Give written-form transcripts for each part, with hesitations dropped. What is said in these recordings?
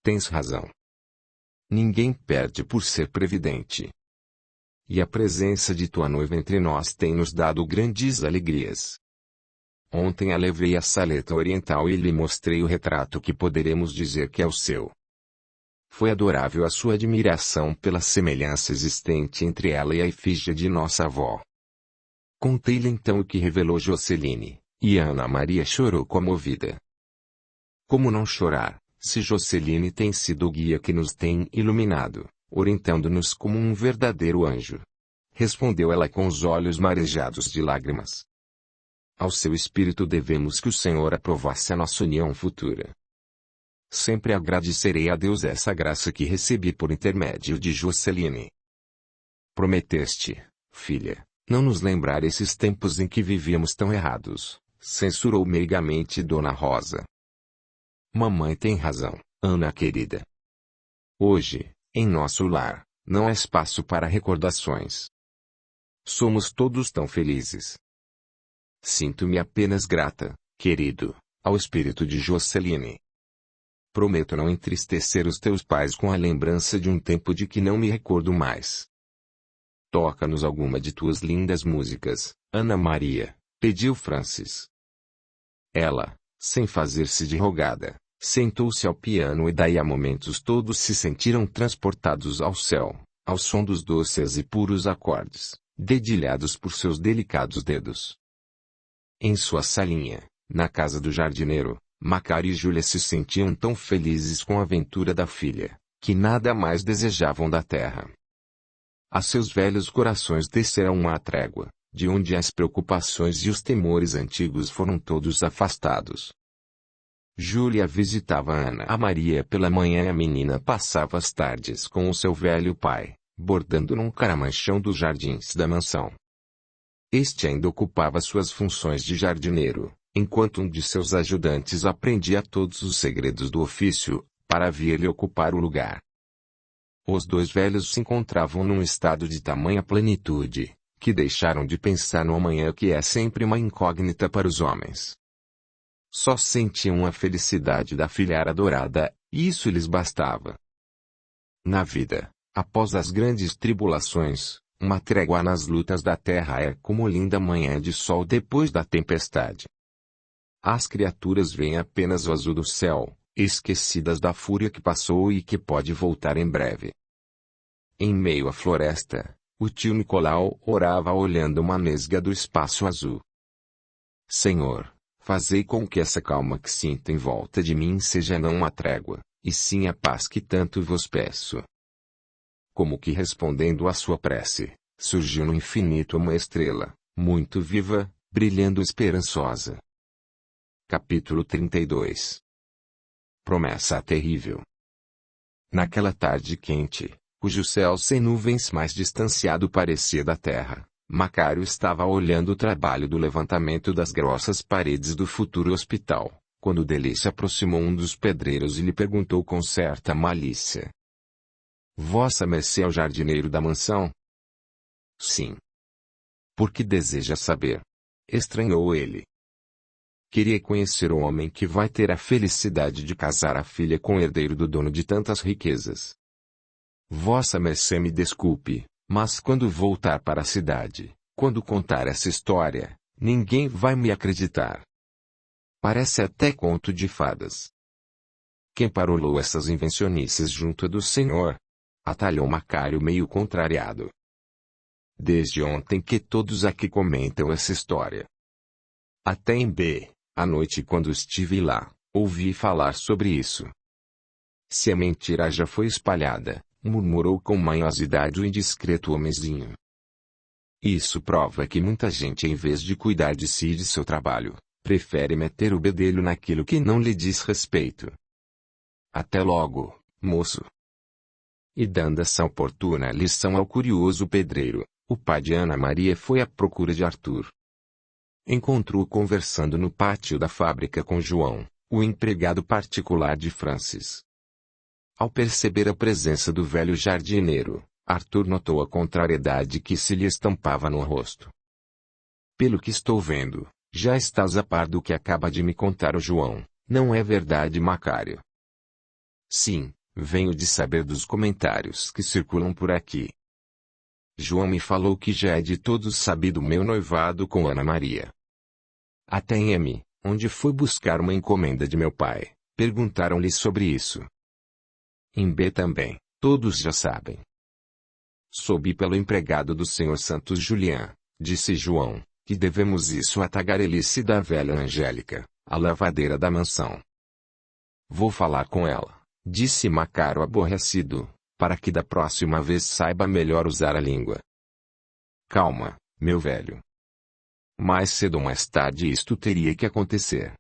Tens razão. Ninguém perde por ser previdente. E a presença de tua noiva entre nós tem nos dado grandes alegrias. Ontem a levei à saleta oriental e lhe mostrei o retrato que poderemos dizer que é o seu. Foi adorável a sua admiração pela semelhança existente entre ela e a efígie de nossa avó. Contei-lhe então o que revelou Joceline, e Ana Maria chorou comovida. Como não chorar, se Joceline tem sido o guia que nos tem iluminado, orientando-nos como um verdadeiro anjo? Respondeu ela com os olhos marejados de lágrimas. Ao seu espírito devemos que o Senhor aprovasse a nossa união futura. Sempre agradecerei a Deus essa graça que recebi por intermédio de Joceline. Prometeste, filha, não nos lembrar esses tempos em que vivíamos tão errados, censurou meigamente Dona Rosa. Mamãe tem razão, Ana querida. Hoje, em nosso lar, não há espaço para recordações. Somos todos tão felizes. Sinto-me apenas grata, querido, ao espírito de Joceline. Prometo não entristecer os teus pais com a lembrança de um tempo de que não me recordo mais. Toca-nos alguma de tuas lindas músicas, Ana Maria, pediu Francis. Ela, sem fazer-se de rogada, sentou-se ao piano e daí a momentos todos se sentiram transportados ao céu, ao som dos doces e puros acordes, dedilhados por seus delicados dedos. Em sua salinha, na casa do jardineiro, Macário e Júlia se sentiam tão felizes com a aventura da filha, que nada mais desejavam da terra. A seus velhos corações descerá uma trégua, de onde as preocupações e os temores antigos foram todos afastados. Júlia visitava Ana Maria pela manhã e a menina passava as tardes com o seu velho pai, bordando num caramanchão dos jardins da mansão. Este ainda ocupava suas funções de jardineiro, enquanto um de seus ajudantes aprendia todos os segredos do ofício, para vir-lhe ocupar o lugar. Os dois velhos se encontravam num estado de tamanha plenitude, que deixaram de pensar no amanhã que é sempre uma incógnita para os homens. Só sentiam a felicidade da filhara adorada, e isso lhes bastava. Na vida, após as grandes tribulações, uma trégua nas lutas da terra é como linda manhã de sol depois da tempestade. As criaturas veem apenas o azul do céu, esquecidas da fúria que passou e que pode voltar em breve. Em meio à floresta, o tio Nicolau orava olhando uma nesga do espaço azul. Senhor, fazei com que essa calma que sinto em volta de mim seja não uma trégua, e sim a paz que tanto vos peço. Como que respondendo à sua prece, surgiu no infinito uma estrela, muito viva, brilhando esperançosa. Capítulo 32. Promessa terrível. Naquela tarde quente, cujo céu sem nuvens mais distanciado parecia da terra, Macário estava olhando o trabalho do levantamento das grossas paredes do futuro hospital, quando dele se aproximou um dos pedreiros e lhe perguntou com certa malícia: Vossa mercê é o jardineiro da mansão? Sim. Por que deseja saber? Estranhou ele. Queria conhecer o homem que vai ter a felicidade de casar a filha com o herdeiro do dono de tantas riquezas. Vossa mercê me desculpe, mas quando voltar para a cidade, quando contar essa história, ninguém vai me acreditar. Parece até conto de fadas. Quem parolou essas invencionices junto do senhor? Atalhou Macário meio contrariado. Desde ontem que todos aqui comentam essa história. Até em B, à noite quando estive lá, ouvi falar sobre isso. Se a mentira já foi espalhada, murmurou com manhosidade o indiscreto homenzinho. Isso prova que muita gente em vez de cuidar de si e de seu trabalho, prefere meter o bedelho naquilo que não lhe diz respeito. Até logo, moço. E dando essa oportuna lição ao curioso pedreiro, o pai de Ana Maria foi à procura de Arthur. Encontrou-o conversando no pátio da fábrica com João, o empregado particular de Francis. Ao perceber a presença do velho jardineiro, Arthur notou a contrariedade que se lhe estampava no rosto. Pelo que estou vendo, já estás a par do que acaba de me contar o João, não é verdade, Macário? Sim, venho de saber dos comentários que circulam por aqui. João me falou que já é de todos sabido meu noivado com Ana Maria. Até em M, onde fui buscar uma encomenda de meu pai, perguntaram-lhe sobre isso. Em B também, todos já sabem. Soube pelo empregado do Sr. Santos Julián, disse João, que devemos isso à tagarelice da velha Angélica, a lavadeira da mansão. Vou falar com ela, disse Macário aborrecido, para que da próxima vez saiba melhor usar a língua. Calma, meu velho. Mais cedo ou mais tarde isto teria que acontecer.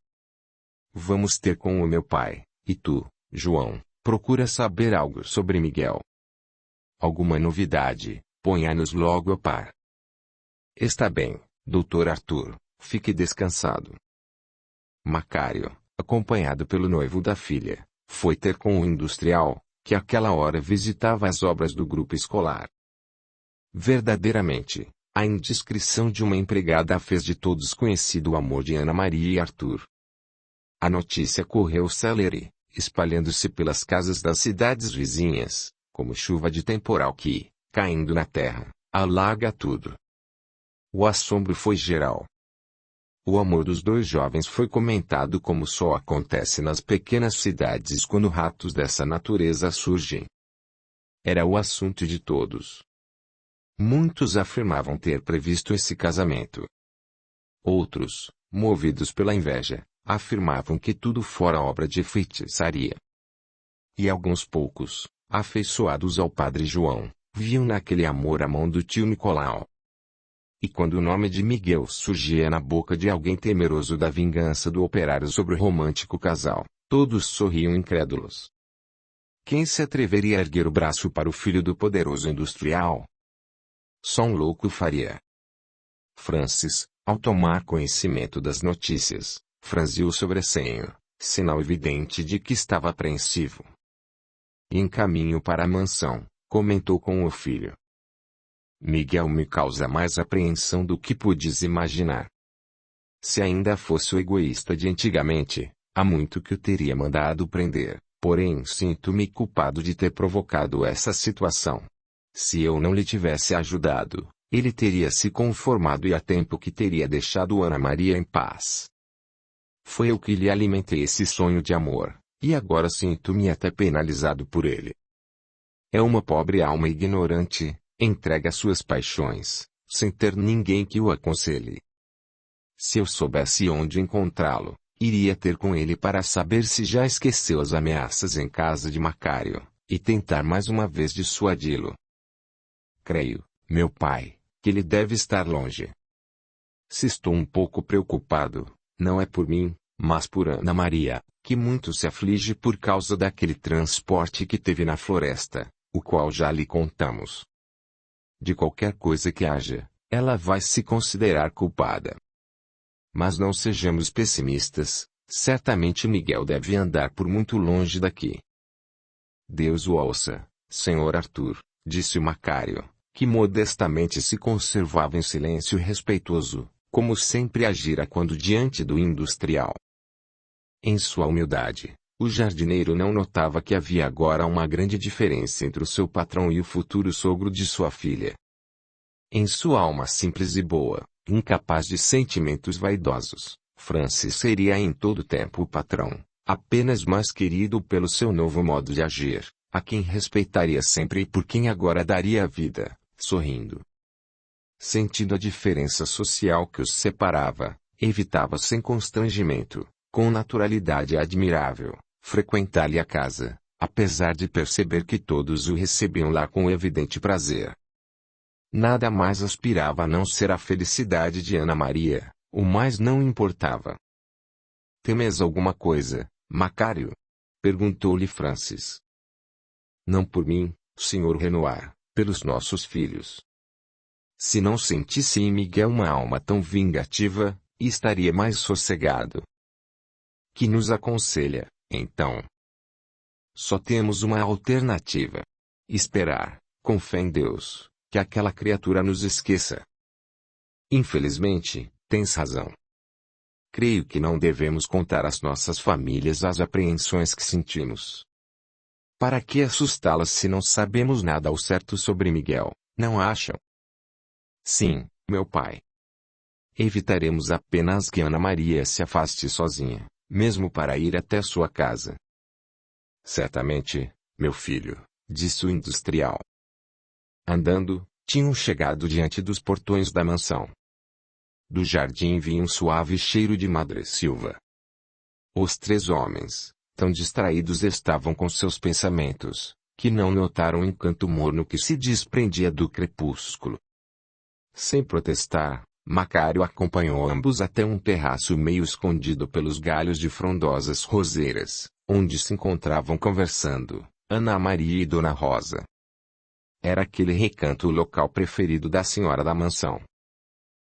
Vamos ter com o meu pai, e tu, João, procura saber algo sobre Miguel. Alguma novidade, ponha-nos logo a par. Está bem, Dr. Arthur, fique descansado. Macário, acompanhado pelo noivo da filha, foi ter com o industrial, que àquela hora visitava as obras do grupo escolar. Verdadeiramente, a indiscrição de uma empregada fez de todos conhecido o amor de Ana Maria e Arthur. A notícia correu célere, espalhando-se pelas casas das cidades vizinhas, como chuva de temporal que, caindo na terra, alaga tudo. O assombro foi geral. O amor dos dois jovens foi comentado como só acontece nas pequenas cidades quando ratos dessa natureza surgem. Era o assunto de todos. Muitos afirmavam ter previsto esse casamento. Outros, movidos pela inveja, afirmavam que tudo fora obra de feitiçaria. E alguns poucos, afeiçoados ao padre João, viam naquele amor a mão do tio Nicolau. E quando o nome de Miguel surgia na boca de alguém temeroso da vingança do operário sobre o romântico casal, todos sorriam incrédulos. Quem se atreveria a erguer o braço para o filho do poderoso industrial? Só um louco faria. Francis, ao tomar conhecimento das notícias, franziu o sobrecenho, sinal evidente de que estava apreensivo. E em caminho para a mansão, comentou com o filho. Miguel me causa mais apreensão do que podes imaginar. Se ainda fosse o egoísta de antigamente, há muito que o teria mandado prender, porém sinto-me culpado de ter provocado essa situação. Se eu não lhe tivesse ajudado, ele teria se conformado e a tempo que teria deixado Ana Maria em paz. Foi eu que lhe alimentei esse sonho de amor, e agora sinto-me até penalizado por ele. É uma pobre alma ignorante, entrega suas paixões, sem ter ninguém que o aconselhe. Se eu soubesse onde encontrá-lo, iria ter com ele para saber se já esqueceu as ameaças em casa de Macário, e tentar mais uma vez dissuadi-lo. Creio, meu pai, que ele deve estar longe. Se estou um pouco preocupado, não é por mim, mas por Ana Maria, que muito se aflige por causa daquele transporte que teve na floresta, o qual já lhe contamos. De qualquer coisa que haja, ela vai se considerar culpada. Mas não sejamos pessimistas, certamente Miguel deve andar por muito longe daqui. Deus o ouça, Sr. Arthur, disse o Macário, que modestamente se conservava em silêncio respeitoso, como sempre agira quando diante do industrial. Em sua humildade, o jardineiro não notava que havia agora uma grande diferença entre o seu patrão e o futuro sogro de sua filha. Em sua alma simples e boa, incapaz de sentimentos vaidosos, Francis seria em todo tempo o patrão, apenas mais querido pelo seu novo modo de agir, a quem respeitaria sempre e por quem agora daria a vida, sorrindo. Sentindo a diferença social que os separava, evitava sem constrangimento, com naturalidade admirável, frequentar-lhe a casa, apesar de perceber que todos o recebiam lá com evidente prazer. Nada mais aspirava a não ser a felicidade de Ana Maria, o mais não importava. Temes alguma coisa, Macário? Perguntou-lhe Francis. Não por mim, Sr. Renoir, pelos nossos filhos. Se não sentisse em Miguel uma alma tão vingativa, estaria mais sossegado. Que nos aconselha, então? Só temos uma alternativa. Esperar, com fé em Deus, que aquela criatura nos esqueça. Infelizmente, tens razão. Creio que não devemos contar às nossas famílias as apreensões que sentimos. Para que assustá-las se não sabemos nada ao certo sobre Miguel, não acham? Sim, meu pai. Evitaremos apenas que Ana Maria se afaste sozinha, mesmo para ir até sua casa. Certamente, meu filho, disse o industrial. Andando, tinham chegado diante dos portões da mansão. Do jardim vinha um suave cheiro de madressilva. Os três homens, tão distraídos estavam com seus pensamentos, que não notaram o encanto morno que se desprendia do crepúsculo. Sem protestar, Macário acompanhou ambos até um terraço meio escondido pelos galhos de frondosas roseiras, onde se encontravam conversando, Ana Maria e Dona Rosa. Era aquele recanto o local preferido da senhora da mansão.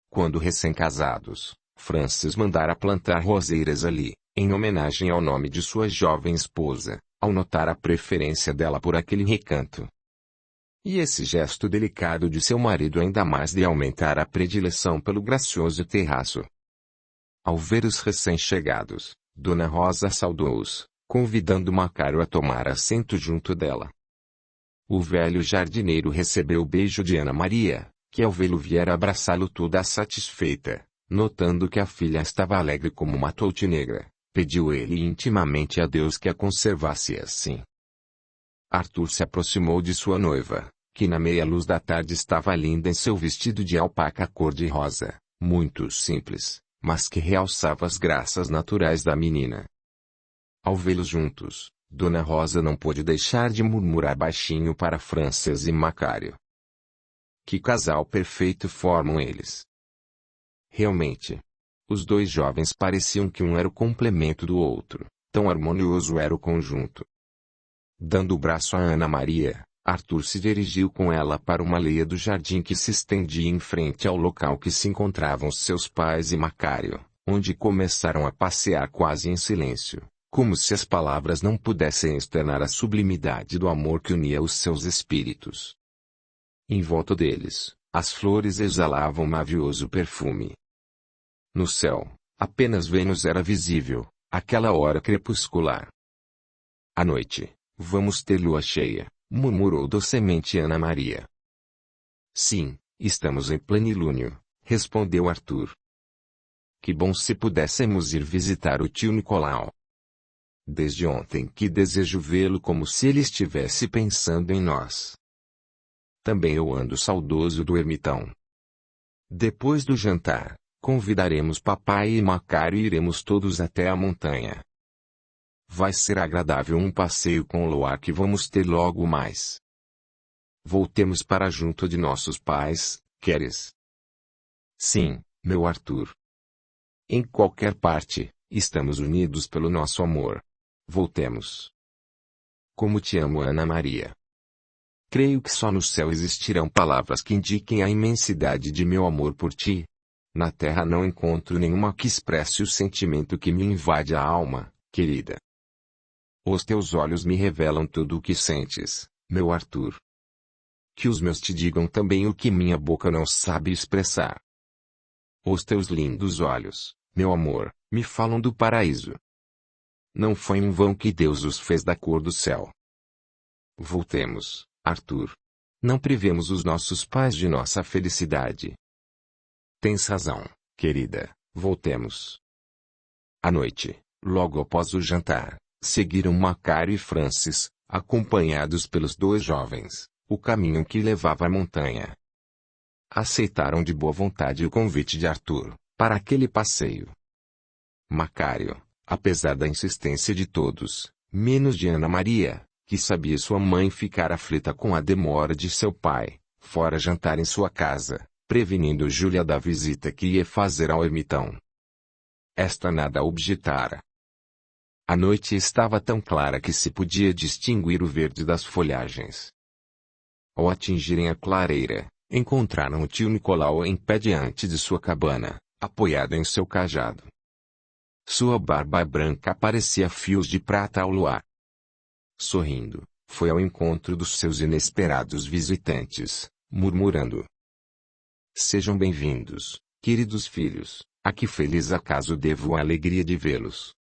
Quando recém-casados, Francis mandara plantar roseiras ali, em homenagem ao nome de sua jovem esposa, ao notar a preferência dela por aquele recanto. E esse gesto delicado de seu marido ainda mais de aumentar a predileção pelo gracioso terraço. Ao ver os recém-chegados, Dona Rosa saudou-os, convidando Macário a tomar assento junto dela. O velho jardineiro recebeu o beijo de Ana Maria, que ao vê-lo viera abraçá-lo toda satisfeita, notando que a filha estava alegre como uma negra, pediu ele intimamente a Deus que a conservasse assim. Arthur se aproximou de sua noiva, que na meia-luz da tarde estava linda em seu vestido de alpaca cor-de-rosa, muito simples, mas que realçava as graças naturais da menina. Ao vê-los juntos, Dona Rosa não pôde deixar de murmurar baixinho para Francis e Macário. Que casal perfeito formam eles! Realmente, os dois jovens pareciam que um era o complemento do outro, tão harmonioso era o conjunto. Dando o braço a Ana Maria, Arthur se dirigiu com ela para uma leia do jardim que se estendia em frente ao local que se encontravam seus pais e Macário, onde começaram a passear quase em silêncio, como se as palavras não pudessem externar a sublimidade do amor que unia os seus espíritos. Em volta deles, as flores exalavam um mavioso perfume. No céu, apenas Vênus era visível, àquela hora crepuscular. À noite, vamos ter lua cheia, murmurou docemente Ana Maria. Sim, estamos em plenilúnio, respondeu Arthur. Que bom se pudéssemos ir visitar o tio Nicolau. Desde ontem que desejo vê-lo como se ele estivesse pensando em nós. Também eu ando saudoso do ermitão. Depois do jantar, convidaremos papai e Macário e iremos todos até a montanha. Vai ser agradável um passeio com o luar que vamos ter logo mais. Voltemos para junto de nossos pais, queres? Sim, meu Arthur. Em qualquer parte, estamos unidos pelo nosso amor. Voltemos. Como te amo, Ana Maria. Creio que só no céu existirão palavras que indiquem a imensidade de meu amor por ti. Na terra não encontro nenhuma que expresse o sentimento que me invade a alma, querida. Os teus olhos me revelam tudo o que sentes, meu Arthur. Que os meus te digam também o que minha boca não sabe expressar. Os teus lindos olhos, meu amor, me falam do paraíso. Não foi em vão que Deus os fez da cor do céu. Voltemos, Arthur. Não privemos os nossos pais de nossa felicidade. Tens razão, querida, voltemos. À noite, logo após o jantar, seguiram Macário e Francis, acompanhados pelos dois jovens, o caminho que levava à montanha. Aceitaram de boa vontade o convite de Arthur, para aquele passeio. Macário, apesar da insistência de todos, menos de Ana Maria, que sabia sua mãe ficar aflita com a demora de seu pai, fora jantar em sua casa, prevenindo Júlia da visita que ia fazer ao ermitão. Esta nada objetara. A noite estava tão clara que se podia distinguir o verde das folhagens. Ao atingirem a clareira, encontraram o tio Nicolau em pé diante de sua cabana, apoiado em seu cajado. Sua barba branca parecia fios de prata ao luar. Sorrindo, foi ao encontro dos seus inesperados visitantes, murmurando: Sejam bem-vindos, queridos filhos, a que feliz acaso devo a alegria de vê-los.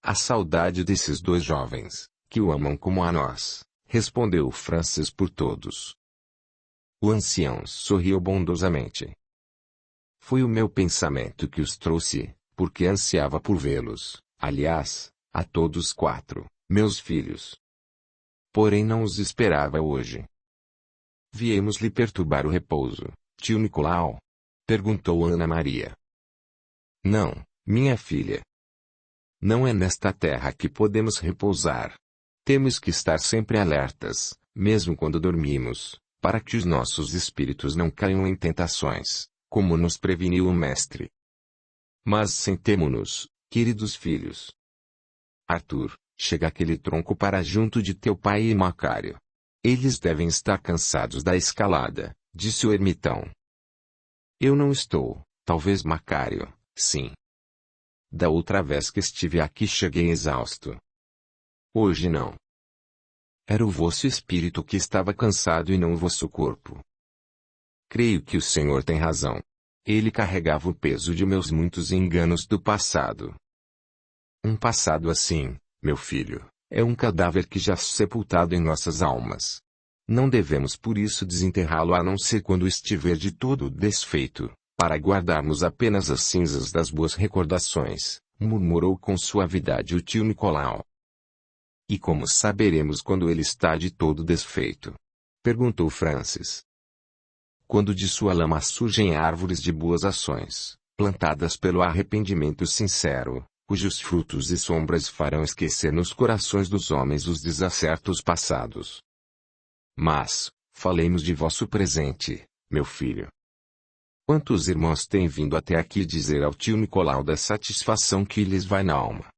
A saudade desses dois jovens, que o amam como a nós, respondeu Francis por todos. O ancião sorriu bondosamente. Foi o meu pensamento que os trouxe, porque ansiava por vê-los, aliás, a todos 4, meus filhos. Porém não os esperava hoje. Viemos lhe perturbar o repouso, tio Nicolau? Perguntou Ana Maria. Não, minha filha. Não é nesta terra que podemos repousar. Temos que estar sempre alertas, mesmo quando dormimos, para que os nossos espíritos não caiam em tentações, como nos preveniu o Mestre. Mas sentemo-nos, queridos filhos. Arthur, chega aquele tronco para junto de teu pai e Macário. Eles devem estar cansados da escalada, disse o ermitão. Eu não estou, talvez Macário, sim. Da outra vez que estive aqui cheguei exausto. Hoje não. Era o vosso espírito que estava cansado e não o vosso corpo. Creio que o Senhor tem razão. Ele carregava o peso de meus muitos enganos do passado. Um passado assim, meu filho, é um cadáver que já sepultado em nossas almas. Não devemos por isso desenterrá-lo a não ser quando estiver de todo desfeito, para guardarmos apenas as cinzas das boas recordações, murmurou com suavidade o tio Nicolau. E como saberemos quando ele está de todo desfeito? Perguntou Francis. Quando de sua lama surgem árvores de boas ações, plantadas pelo arrependimento sincero, cujos frutos e sombras farão esquecer nos corações dos homens os desacertos passados. Mas, falemos de vosso presente, meu filho. Quantos irmãos têm vindo até aqui dizer ao tio Nicolau da satisfação que lhes vai na alma?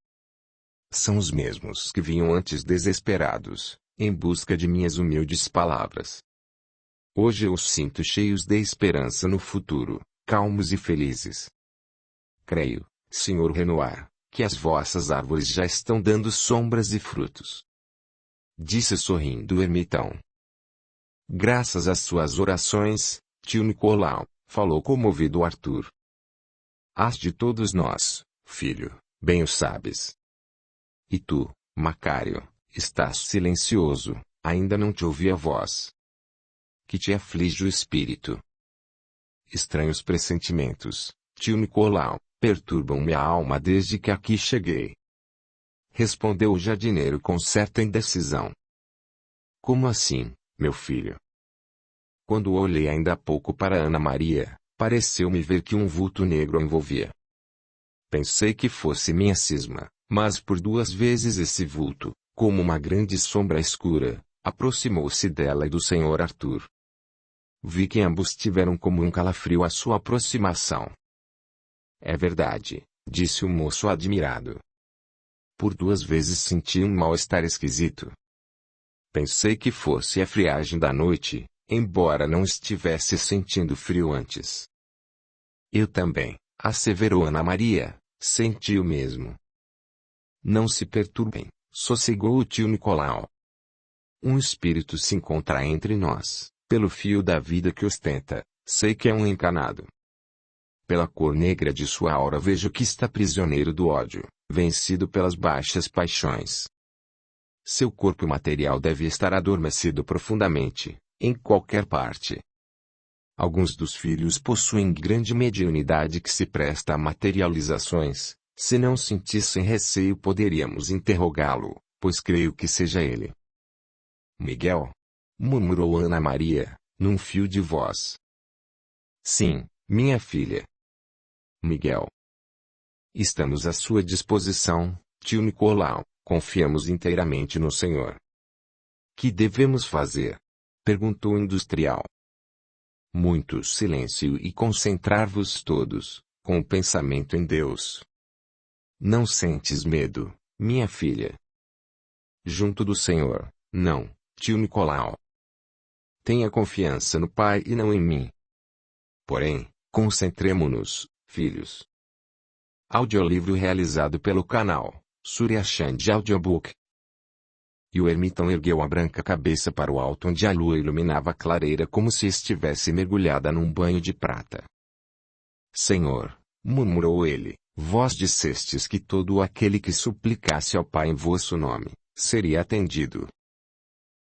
São os mesmos que vinham antes desesperados, em busca de minhas humildes palavras. Hoje eu os sinto cheios de esperança no futuro, calmos e felizes. Creio, Sr. Renoir, que as vossas árvores já estão dando sombras e frutos. Disse sorrindo o ermitão. Graças às suas orações, tio Nicolau, falou comovido Arthur. As de todos nós, filho, bem o sabes. E tu, Macário, estás silencioso, ainda não te ouvi a voz. Que te aflige o espírito. Estranhos pressentimentos, tio Nicolau, perturbam-me a alma desde que aqui cheguei. Respondeu o jardineiro com certa indecisão. Como assim, meu filho? Quando olhei ainda há pouco para Ana Maria, pareceu-me ver que um vulto negro a envolvia. Pensei que fosse minha cisma, mas por 2 vezes esse vulto, como uma grande sombra escura, aproximou-se dela e do Sr. Arthur. Vi que ambos tiveram como um calafrio a sua aproximação. É verdade, disse o moço admirado. Por 2 vezes senti um mal-estar esquisito. Pensei que fosse a friagem da noite, embora não estivesse sentindo frio antes. Eu também, asseverou Ana Maria, senti o mesmo. Não se perturbem, sossegou o tio Nicolau. Um espírito se encontra entre nós, pelo fio da vida que ostenta, sei que é um encanado. Pela cor negra de sua aura vejo que está prisioneiro do ódio, vencido pelas baixas paixões. Seu corpo material deve estar adormecido profundamente, em qualquer parte. Alguns dos filhos possuem grande mediunidade que se presta a materializações. Se não sentissem receio poderíamos interrogá-lo, pois creio que seja ele. Miguel? Murmurou Ana Maria, num fio de voz. Sim, minha filha. Miguel. Estamos à sua disposição, tio Nicolau, confiamos inteiramente no Senhor. Que devemos fazer? Perguntou o industrial. Muito silêncio e concentrar-vos todos, com o pensamento em Deus. Não sentes medo, minha filha? Junto do Senhor, não, tio Nicolau. Tenha confiança no Pai e não em mim. Porém, concentremo-nos, filhos. Audiolivro realizado pelo canal Surya Chand Audiobook. E o ermitão ergueu a branca cabeça para o alto onde a lua iluminava a clareira como se estivesse mergulhada num banho de prata. Senhor, murmurou ele, vós dissestes que todo aquele que suplicasse ao Pai em vosso nome, seria atendido.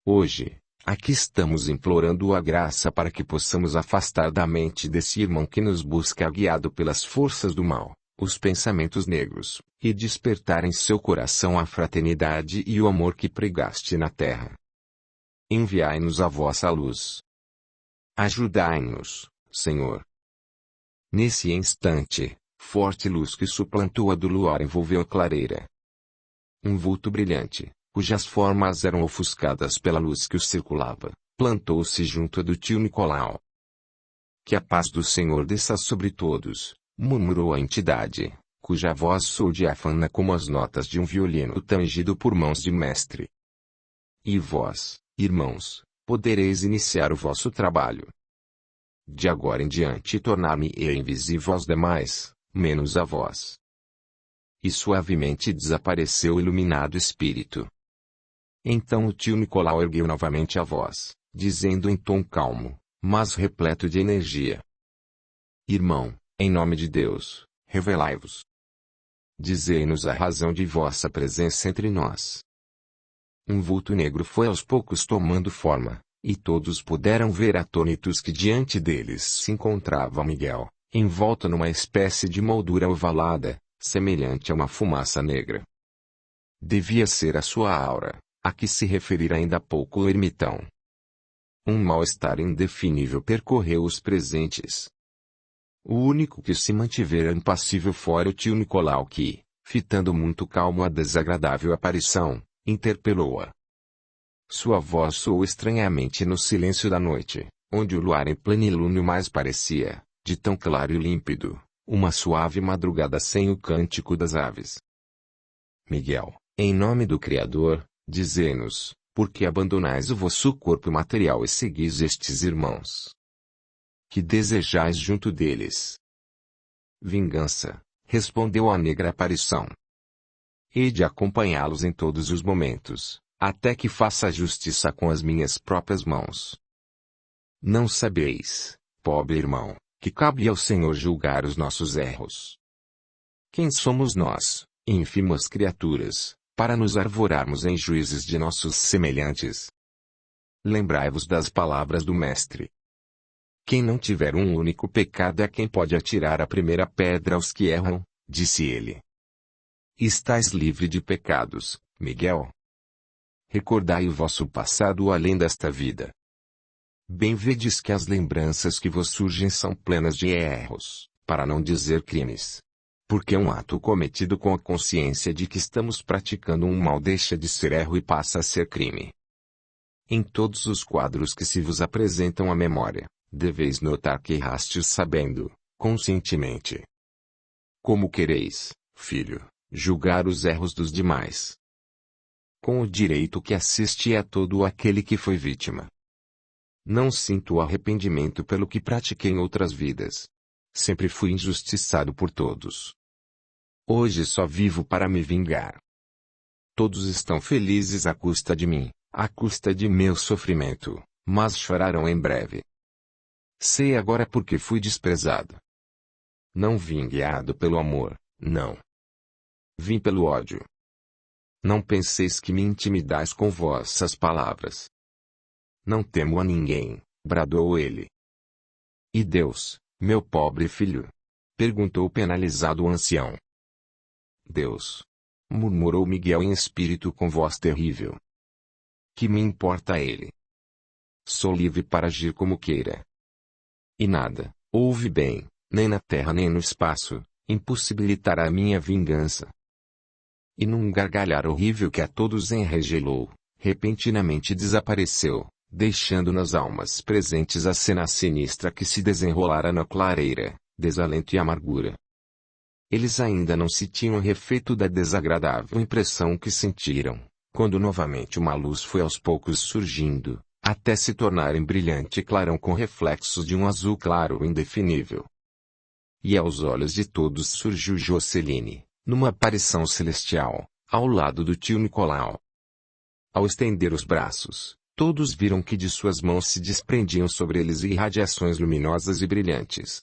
Hoje, aqui estamos implorando a graça para que possamos afastar da mente desse irmão que nos busca guiado pelas forças do mal, os pensamentos negros, e despertar em seu coração a fraternidade e o amor que pregaste na terra. Enviai-nos a vossa luz. Ajudai-nos, Senhor. Nesse instante, forte luz que suplantou a do luar envolveu a clareira. Um vulto brilhante, cujas formas eram ofuscadas pela luz que o circulava, plantou-se junto a do tio Nicolau. Que a paz do Senhor desça sobre todos, murmurou a entidade, cuja voz soou diáfana como as notas de um violino tangido por mãos de mestre. E vós, irmãos, podereis iniciar o vosso trabalho. De agora em diante tornar-me-ei invisível aos demais, menos a vós. E suavemente desapareceu o iluminado espírito. Então o tio Nicolau ergueu novamente a voz, dizendo em tom calmo, mas repleto de energia: Irmão, em nome de Deus, revelai-vos. Dizei-nos a razão de vossa presença entre nós. Um vulto negro foi aos poucos tomando forma, e todos puderam ver atônitos que diante deles se encontrava Miguel, envolto numa espécie de moldura ovalada, semelhante a uma fumaça negra. Devia ser a sua aura, a que se referira ainda há pouco o ermitão. Um mal-estar indefinível percorreu os presentes. O único que se mantivera impassível fora o tio Nicolau que, fitando muito calmo a desagradável aparição, interpelou-a. Sua voz soou estranhamente no silêncio da noite, onde o luar em plenilúnio mais parecia, de tão claro e límpido, uma suave madrugada sem o cântico das aves. Miguel, em nome do Criador, dizei-nos, por que abandonais o vosso corpo material e seguis estes irmãos? Que desejais junto deles? Vingança, respondeu a negra aparição. Hei de acompanhá-los em todos os momentos, até que faça justiça com as minhas próprias mãos. Não sabeis, pobre irmão, que cabe ao Senhor julgar os nossos erros. Quem somos nós, ínfimas criaturas, para nos arvorarmos em juízes de nossos semelhantes? Lembrai-vos das palavras do Mestre. Quem não tiver um único pecado é quem pode atirar a primeira pedra aos que erram, disse ele. Estais livre de pecados, Miguel. Recordai o vosso passado além desta vida. Bem vedes que as lembranças que vos surgem são plenas de erros, para não dizer crimes. Porque um ato cometido com a consciência de que estamos praticando um mal deixa de ser erro e passa a ser crime. Em todos os quadros que se vos apresentam à memória, deveis notar que errastes sabendo, conscientemente. Como quereis, filho, julgar os erros dos demais? Com o direito que assiste a todo aquele que foi vítima. Não sinto arrependimento pelo que pratiquei em outras vidas. Sempre fui injustiçado por todos. Hoje só vivo para me vingar. Todos estão felizes à custa de mim, à custa de meu sofrimento, mas chorarão em breve. Sei agora por que fui desprezado. Não vim guiado pelo amor, não. Vim pelo ódio. Não penseis que me intimidais com vossas palavras. Não temo a ninguém, bradou ele. E Deus, meu pobre filho? Perguntou o penalizado ancião. Deus, murmurou Miguel em espírito com voz terrível. Que me importa ele? Sou livre para agir como queira. E nada, ouve bem, nem na terra nem no espaço, impossibilitará minha vingança. E num gargalhar horrível que a todos enregelou, repentinamente desapareceu, deixando nas almas presentes a cena sinistra que se desenrolara na clareira, desalento e amargura. Eles ainda não se tinham refeito da desagradável impressão que sentiram, quando novamente uma luz foi aos poucos surgindo, até se tornar em brilhante clarão com reflexos de um azul claro indefinível. E aos olhos de todos surgiu Joceline, numa aparição celestial, ao lado do tio Nicolau. Ao estender os braços, todos viram que de suas mãos se desprendiam sobre eles irradiações luminosas e brilhantes.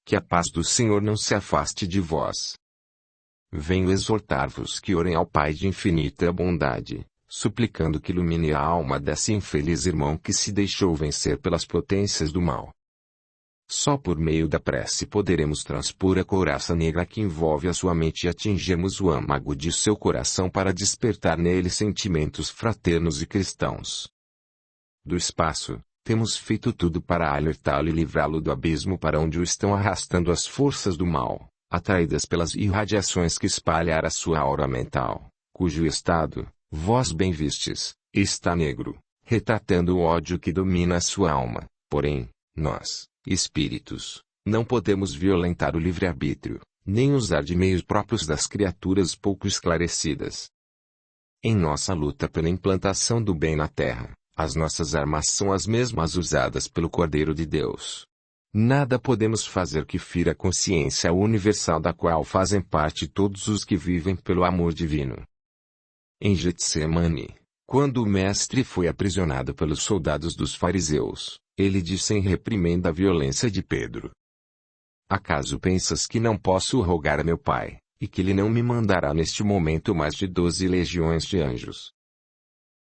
Que a paz do Senhor não se afaste de vós. venho exortar-vos que orem ao Pai de infinita bondade, suplicando que ilumine a alma desse infeliz irmão que se deixou vencer pelas potências do mal. Só por meio da prece poderemos transpor a couraça negra que envolve a sua mente e atingirmos o âmago de seu coração para despertar nele sentimentos fraternos e cristãos. Do espaço, temos feito tudo para alertá-lo e livrá-lo do abismo para onde o estão arrastando as forças do mal, atraídas pelas irradiações que espalhar a sua aura mental, cujo estado, vós bem vistes, está negro, retratando o ódio que domina a sua alma. Porém, nós, espíritos, não podemos violentar o livre-arbítrio, nem usar de meios próprios das criaturas pouco esclarecidas. Em nossa luta pela implantação do bem na Terra, as nossas armas são as mesmas usadas pelo Cordeiro de Deus. Nada podemos fazer que fira a consciência universal da qual fazem parte todos os que vivem pelo amor divino. Em Getsemane, quando o Mestre foi aprisionado pelos soldados dos fariseus, ele disse em reprimenda a violência de Pedro: Acaso pensas que não posso rogar a meu Pai, e que ele não me mandará neste momento mais de 12 legiões de anjos?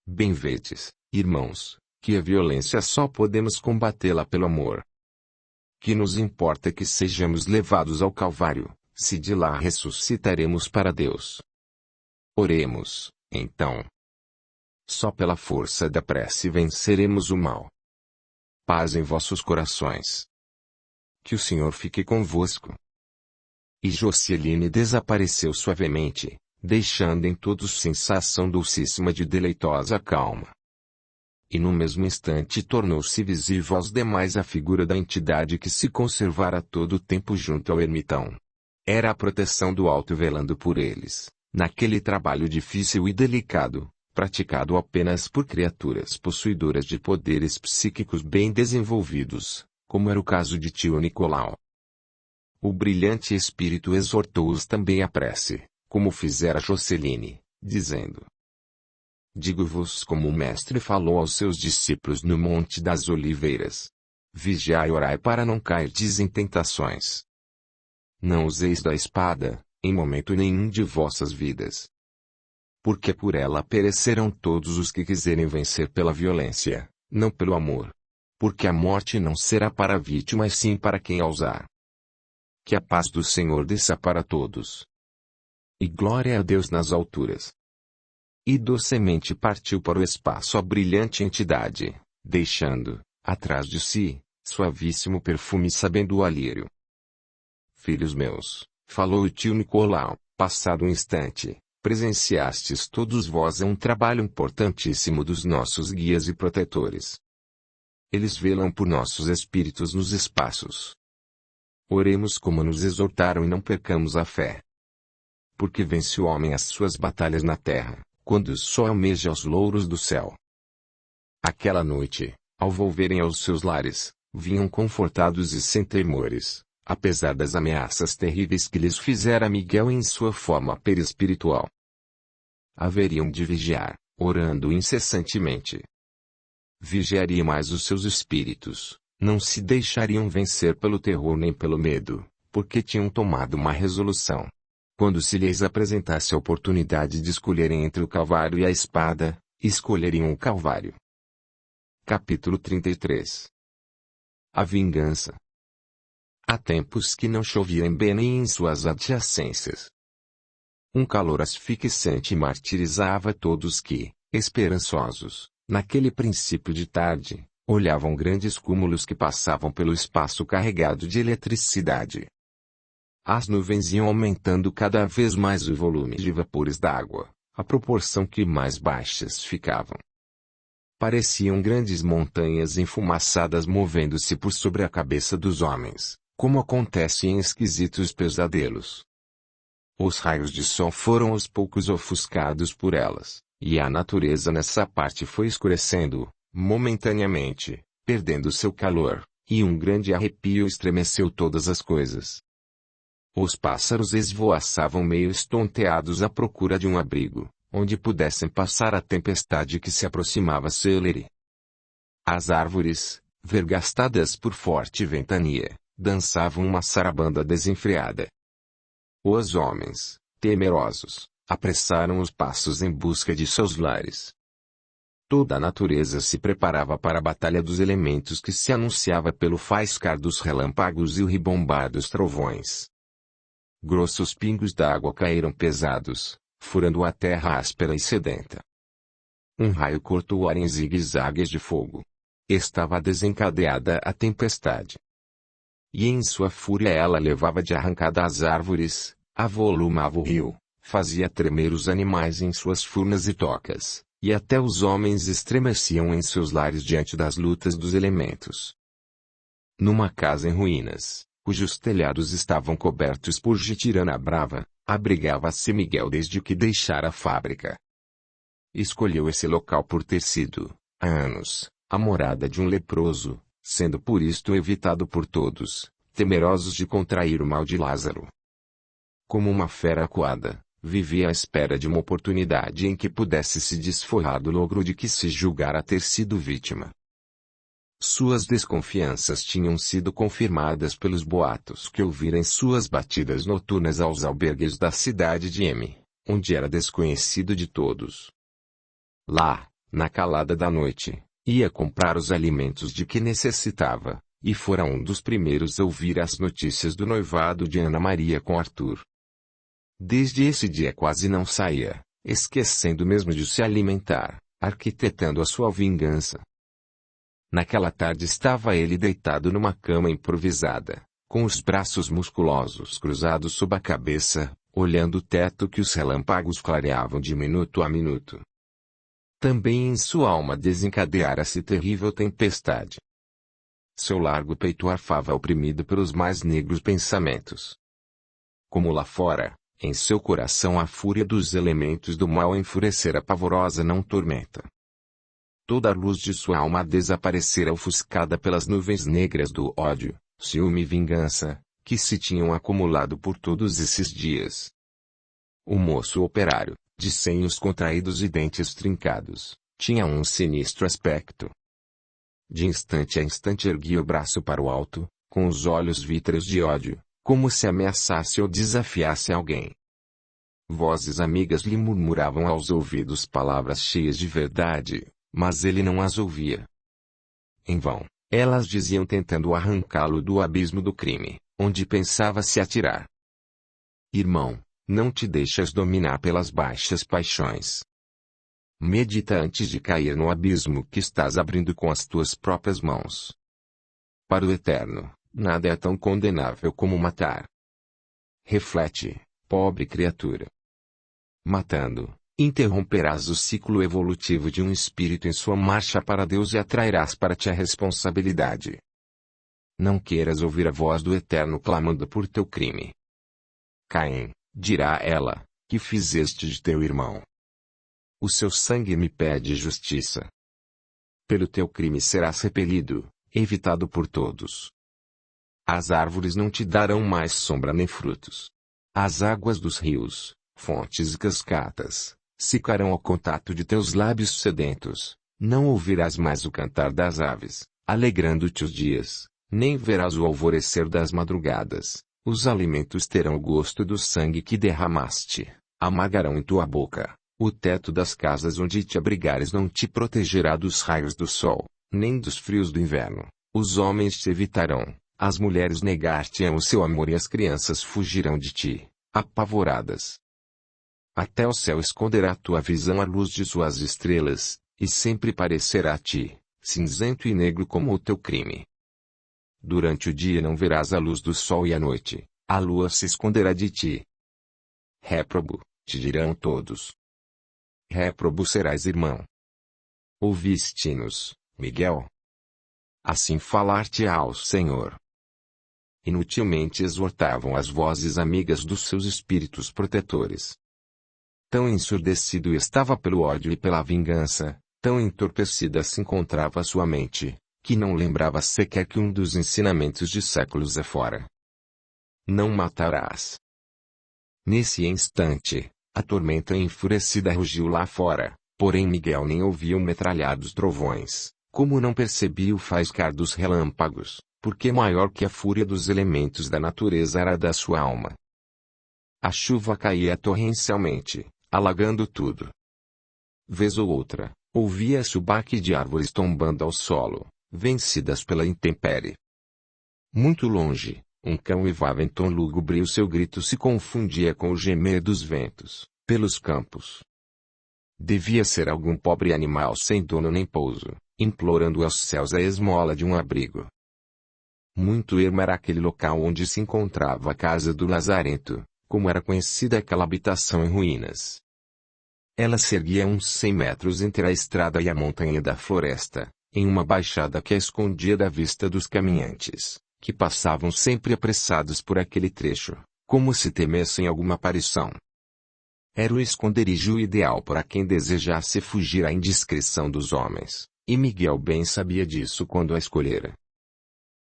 Bem vedes, irmãos, que a violência só podemos combatê-la pelo amor. Que nos importa que sejamos levados ao Calvário, se de lá ressuscitaremos para Deus. Oremos, então. Só pela força da prece venceremos o mal. Paz em vossos corações. Que o Senhor fique convosco. E Josceline desapareceu suavemente, deixando em todos sensação dulcíssima de deleitosa calma. E no mesmo instante tornou-se visível aos demais a figura da entidade que se conservara todo o tempo junto ao ermitão. Era a proteção do alto velando por eles, naquele trabalho difícil e delicado, praticado apenas por criaturas possuidoras de poderes psíquicos bem desenvolvidos, como era o caso de tio Nicolau. O brilhante espírito exortou-os também à prece, como fizera Josceline, dizendo: Digo-vos como o Mestre falou aos seus discípulos no Monte das Oliveiras. Vigiai e orai para não cairdes em tentações. Não useis da espada, em momento nenhum de vossas vidas. Porque por ela perecerão todos os que quiserem vencer pela violência, não pelo amor. Porque a morte não será para a vítima e sim para quem a usar. Que a paz do Senhor desça para todos. E glória a Deus nas alturas. E docemente partiu para o espaço a brilhante entidade, deixando, atrás de si, suavíssimo perfume sabendo o alírio. Filhos meus, falou o tio Nicolau, passado um instante, presenciastes todos vós um trabalho importantíssimo dos nossos guias e protetores. Eles velam por nossos espíritos nos espaços. Oremos como nos exortaram e não percamos a fé. Porque vence o homem as suas batalhas na terra, quando só almeja os louros do céu. Aquela noite, ao volverem aos seus lares, vinham confortados e sem temores, apesar das ameaças terríveis que lhes fizera Miguel em sua forma perispiritual. Haveriam de vigiar, orando incessantemente. Vigiariam mais os seus espíritos, não se deixariam vencer pelo terror nem pelo medo, porque tinham tomado uma resolução. Quando se lhes apresentasse a oportunidade de escolherem entre o Calvário e a espada, escolheriam o Calvário. Capítulo 33. A vingança. Há tempos que não chovia em Belém e em suas adjacências. Um calor asfixiante martirizava todos que, esperançosos, naquele princípio de tarde, olhavam grandes cúmulos que passavam pelo espaço carregado de eletricidade. As nuvens iam aumentando cada vez mais o volume de vapores d'água, à proporção que mais baixas ficavam. Pareciam grandes montanhas enfumaçadas movendo-se por sobre a cabeça dos homens, como acontece em esquisitos pesadelos. Os raios de sol foram aos poucos ofuscados por elas, e a natureza nessa parte foi escurecendo, momentaneamente, perdendo seu calor, e um grande arrepio estremeceu todas as coisas. Os pássaros esvoaçavam meio estonteados à procura de um abrigo, onde pudessem passar a tempestade que se aproximava celere. As árvores, vergastadas por forte ventania, dançavam uma sarabanda desenfreada. Os homens, temerosos, apressaram os passos em busca de seus lares. Toda a natureza se preparava para a batalha dos elementos que se anunciava pelo faiscar dos relâmpagos e o ribombar dos trovões. Grossos pingos d'água caíram pesados, furando a terra áspera e sedenta. Um raio cortou o ar em zigue-zagues de fogo. Estava desencadeada a tempestade. E em sua fúria ela levava de arrancada as árvores, avolumava o rio, fazia tremer os animais em suas furnas e tocas, e até os homens estremeciam em seus lares diante das lutas dos elementos. Numa casa em ruínas, cujos telhados estavam cobertos por jitirana brava, abrigava-se Miguel desde que deixara a fábrica. Escolheu esse local por ter sido, há anos, a morada de um leproso, sendo por isto evitado por todos, temerosos de contrair o mal de Lázaro. Como uma fera acuada, vivia à espera de uma oportunidade em que pudesse se desforrar do logro de que se julgara ter sido vítima. Suas desconfianças tinham sido confirmadas pelos boatos que ouvira em suas batidas noturnas aos albergues da cidade de M, onde era desconhecido de todos. Lá, na calada da noite, ia comprar os alimentos de que necessitava, e fora um dos primeiros a ouvir as notícias do noivado de Ana Maria com Arthur. Desde esse dia quase não saía, esquecendo mesmo de se alimentar, arquitetando a sua vingança. Naquela tarde estava ele deitado numa cama improvisada, com os braços musculosos cruzados sob a cabeça, olhando o teto que os relâmpagos clareavam de minuto a minuto. Também em sua alma desencadeara-se terrível tempestade. Seu largo peito arfava oprimido pelos mais negros pensamentos. Como lá fora, em seu coração a fúria dos elementos do mal enfurecera pavorosa não tormenta. Toda a luz de sua alma desaparecera ofuscada pelas nuvens negras do ódio, ciúme e vingança, que se tinham acumulado por todos esses dias. O moço operário, de senhos contraídos e dentes trincados, tinha um sinistro aspecto. De instante a instante erguia o braço para o alto, com os olhos vítreos de ódio, como se ameaçasse ou desafiasse alguém. Vozes amigas lhe murmuravam aos ouvidos palavras cheias de verdade, mas ele não as ouvia. Em vão, elas diziam tentando arrancá-lo do abismo do crime, onde pensava se atirar. Irmão, não te deixas dominar pelas baixas paixões. Medita antes de cair no abismo que estás abrindo com as tuas próprias mãos. Para o Eterno, nada é tão condenável como matar. Reflete, pobre criatura. Matando, interromperás o ciclo evolutivo de um espírito em sua marcha para Deus e atrairás para ti a responsabilidade. Não queiras ouvir a voz do Eterno clamando por teu crime. Caim, dirá ela, que fizeste de teu irmão? O seu sangue me pede justiça. Pelo teu crime serás repelido, evitado por todos. As árvores não te darão mais sombra nem frutos. As águas dos rios, fontes e cascatas, secarão ao contato de teus lábios sedentos. Não ouvirás mais o cantar das aves, alegrando-te os dias, nem verás o alvorecer das madrugadas. Os alimentos terão o gosto do sangue que derramaste, amargarão em tua boca. O teto das casas onde te abrigares não te protegerá dos raios do sol, nem dos frios do inverno. Os homens te evitarão, as mulheres negar-te-ão o seu amor e as crianças fugirão de ti, apavoradas. Até o céu esconderá tua visão à luz de suas estrelas, e sempre parecerá a ti, cinzento e negro como o teu crime. Durante o dia não verás a luz do sol e à noite, a lua se esconderá de ti. Réprobo, te dirão todos. Réprobo serás irmão. Ouviste-nos, Miguel? Assim falar-te-á ao Senhor. Inutilmente exortavam as vozes amigas dos seus espíritos protetores. Tão ensurdecido estava pelo ódio e pela vingança, tão entorpecida se encontrava sua mente, que não lembrava sequer que um dos ensinamentos de séculos afora. Não matarás. Nesse instante, a tormenta enfurecida rugiu lá fora, porém Miguel nem ouvia o metralhar dos trovões, como não percebia o faiscar dos relâmpagos, porque maior que a fúria dos elementos da natureza era da sua alma. A chuva caía torrencialmente, alagando tudo. Vez ou outra, ouvia-se o baque de árvores tombando ao solo, vencidas pela intempérie. Muito longe, um cão uivava em tom lúgubre e o seu grito se confundia com o gemer dos ventos, pelos campos. Devia ser algum pobre animal sem dono nem pouso, implorando aos céus a esmola de um abrigo. Muito ermo era aquele local onde se encontrava a casa do Lazarento, como era conhecida aquela habitação em ruínas. Ela se erguia uns 100 metros entre a estrada e a montanha da floresta, em uma baixada que a escondia da vista dos caminhantes, que passavam sempre apressados por aquele trecho, como se temessem alguma aparição. Era o esconderijo ideal para quem desejasse fugir à indiscrição dos homens, e Miguel bem sabia disso quando a escolhera.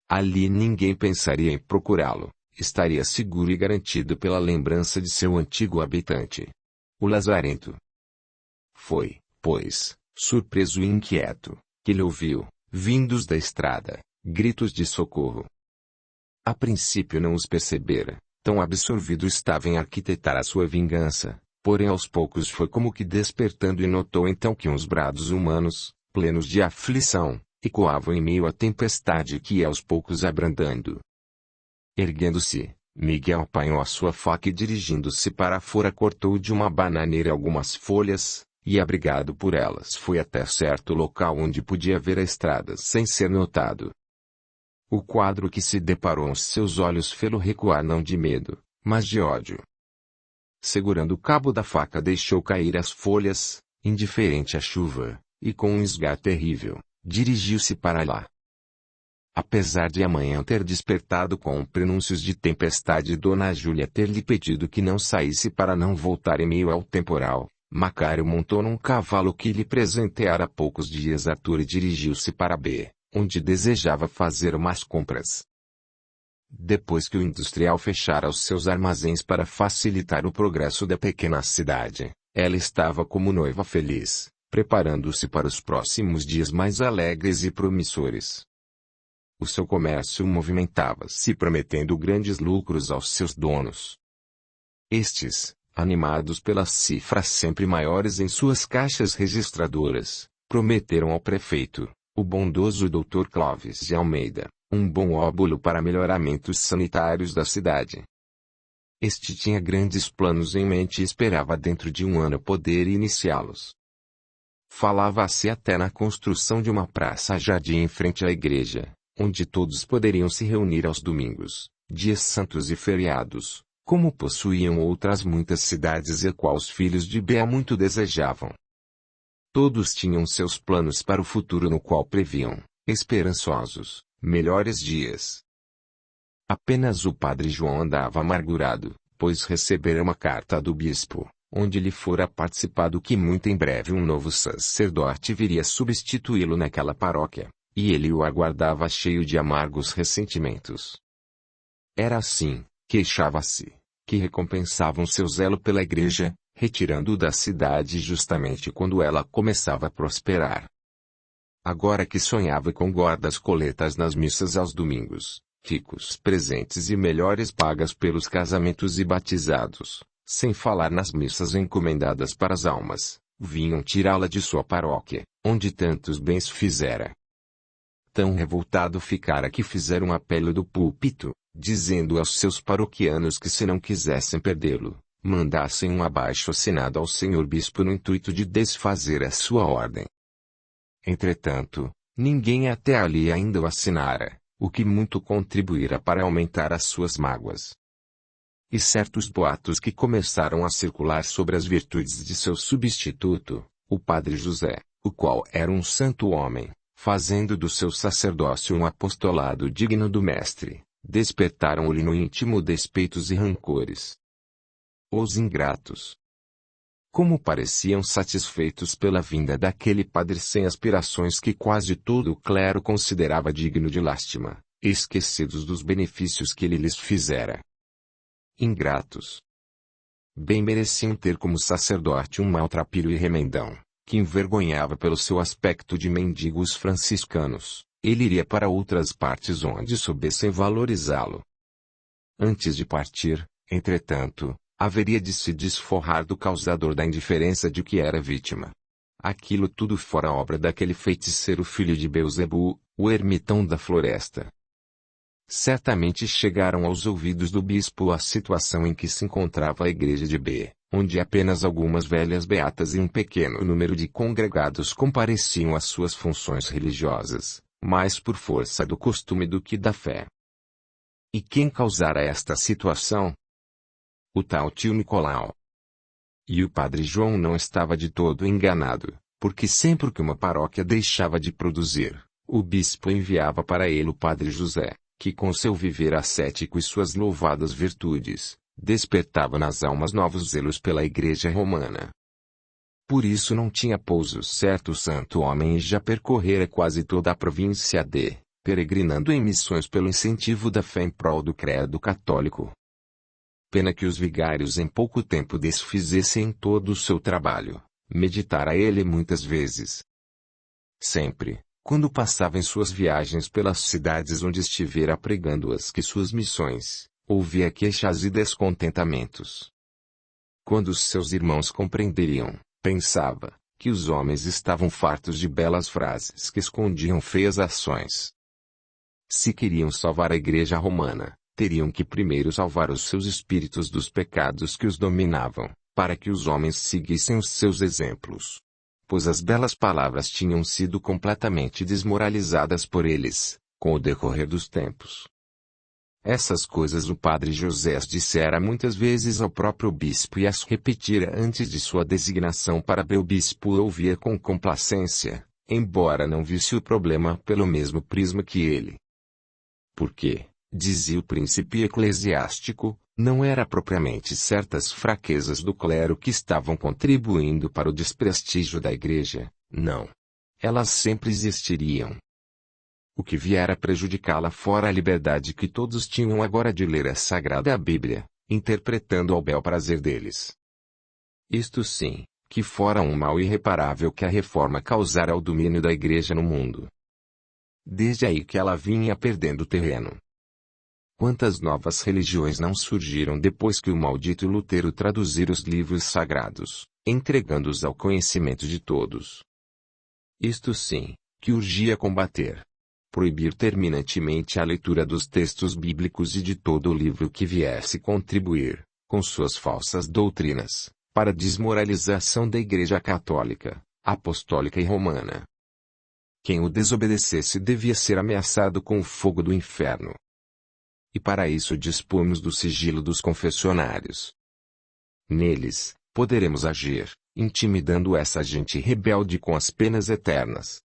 Ali ninguém pensaria em procurá-lo, estaria seguro e garantido pela lembrança de seu antigo habitante. O Lazarento. Foi, pois, surpreso e inquieto, que ele ouviu, vindos da estrada, gritos de socorro. A princípio não os percebera, tão absorvido estava em arquitetar a sua vingança, porém aos poucos foi como que despertando e notou então que uns brados humanos, plenos de aflição, ecoavam em meio à tempestade que ia aos poucos abrandando. Erguendo-se, Miguel apanhou a sua faca e dirigindo-se para fora cortou de uma bananeira algumas folhas, e abrigado por elas foi até certo local onde podia ver a estrada sem ser notado. O quadro que se deparou aos seus olhos fê-lo recuar não de medo, mas de ódio. Segurando o cabo da faca deixou cair as folhas, indiferente à chuva, e com um esgar terrível, dirigiu-se para lá. Apesar de amanhã ter despertado com prenúncios de tempestade e Dona Júlia ter lhe pedido que não saísse para não voltar em meio ao temporal, Macário montou num cavalo que lhe presenteara há poucos dias Arthur e dirigiu-se para B, onde desejava fazer umas compras. Depois que o industrial fechara os seus armazéns para facilitar o progresso da pequena cidade, ela estava como noiva feliz, preparando-se para os próximos dias mais alegres e promissores. O seu comércio movimentava-se prometendo grandes lucros aos seus donos. Estes, animados pelas cifras sempre maiores em suas caixas registradoras, prometeram ao prefeito, o bondoso Dr. Clóvis de Almeida, um bom óbolo para melhoramentos sanitários da cidade. Este tinha grandes planos em mente e esperava dentro de um ano poder iniciá-los. Falava-se até na construção de uma praça-jardim em frente à igreja, onde todos poderiam se reunir aos domingos, dias santos e feriados, como possuíam outras muitas cidades e a qual os filhos de Béa muito desejavam. Todos tinham seus planos para o futuro no qual previam, esperançosos, melhores dias. Apenas o padre João andava amargurado, pois recebera uma carta do bispo, onde lhe fora participado que muito em breve um novo sacerdote viria substituí-lo naquela paróquia, e ele o aguardava cheio de amargos ressentimentos. Era assim, queixava-se, que recompensavam seu zelo pela igreja, retirando-o da cidade justamente quando ela começava a prosperar. Agora que sonhava com gordas coletas nas missas aos domingos, ricos presentes e melhores pagas pelos casamentos e batizados, sem falar nas missas encomendadas para as almas, vinham tirá-la de sua paróquia, onde tantos bens fizera. Tão revoltado ficara que fizera um apelo do púlpito, dizendo aos seus paroquianos que se não quisessem perdê-lo, mandassem um abaixo-assinado ao senhor bispo no intuito de desfazer a sua ordem. Entretanto, ninguém até ali ainda o assinara, o que muito contribuíra para aumentar as suas mágoas. E certos boatos que começaram a circular sobre as virtudes de seu substituto, o padre José, o qual era um santo homem, fazendo do seu sacerdócio um apostolado digno do mestre, despertaram-lhe no íntimo despeitos e rancores. Os ingratos. Como pareciam satisfeitos pela vinda daquele padre sem aspirações que quase todo o clero considerava digno de lástima, esquecidos dos benefícios que ele lhes fizera. Ingratos. Bem mereciam ter como sacerdote um maltrapilho e remendão, que envergonhava pelo seu aspecto de mendigo os franciscanos. Ele iria para outras partes onde soubessem valorizá-lo. Antes de partir, entretanto, haveria de se desforrar do causador da indiferença de que era vítima. Aquilo tudo fora obra daquele feiticeiro filho de Beelzebu, o ermitão da floresta. Certamente chegaram aos ouvidos do bispo a situação em que se encontrava a igreja de B, onde apenas algumas velhas beatas e um pequeno número de congregados compareciam às suas funções religiosas, mais por força do costume do que da fé. E quem causara esta situação? O tal tio Nicolau. E o padre João não estava de todo enganado, porque sempre que uma paróquia deixava de produzir, o bispo enviava para ele o padre José, que com seu viver ascético e suas louvadas virtudes, despertava nas almas novos zelos pela Igreja Romana. Por isso não tinha pouso certo o santo homem e já percorrera quase toda a província de, peregrinando em missões pelo incentivo da fé em prol do credo católico. Pena que os vigários em pouco tempo desfizessem todo o seu trabalho, meditara ele muitas vezes. Sempre, quando passava em suas viagens pelas cidades onde estivera pregando-as que suas missões, ouvia queixas e descontentamentos. Quando os seus irmãos compreenderiam, pensava, que os homens estavam fartos de belas frases que escondiam feias ações. Se queriam salvar a Igreja Romana, teriam que primeiro salvar os seus espíritos dos pecados que os dominavam, para que os homens seguissem os seus exemplos. Pois as belas palavras tinham sido completamente desmoralizadas por eles, com o decorrer dos tempos. Essas coisas o padre José as dissera muitas vezes ao próprio bispo e as repetira antes de sua designação para B. O bispo ouvia com complacência, embora não visse o problema pelo mesmo prisma que ele. Porque, dizia o príncipe eclesiástico, não era propriamente certas fraquezas do clero que estavam contribuindo para o desprestígio da igreja, não. Elas sempre existiriam. O que viera prejudicá-la fora a liberdade que todos tinham agora de ler a Sagrada Bíblia, interpretando ao bel prazer deles. Isto sim, que fora um mal irreparável que a reforma causara ao domínio da igreja no mundo. Desde aí que ela vinha perdendo terreno. Quantas novas religiões não surgiram depois que o maldito Lutero traduzira os livros sagrados, entregando-os ao conhecimento de todos? Isto sim, que urgia combater. Proibir terminantemente a leitura dos textos bíblicos e de todo o livro que viesse contribuir, com suas falsas doutrinas, para a desmoralização da Igreja Católica, Apostólica e Romana. Quem o desobedecesse devia ser ameaçado com o fogo do inferno. E para isso dispomos do sigilo dos confessionários. Neles, poderemos agir, intimidando essa gente rebelde com as penas eternas.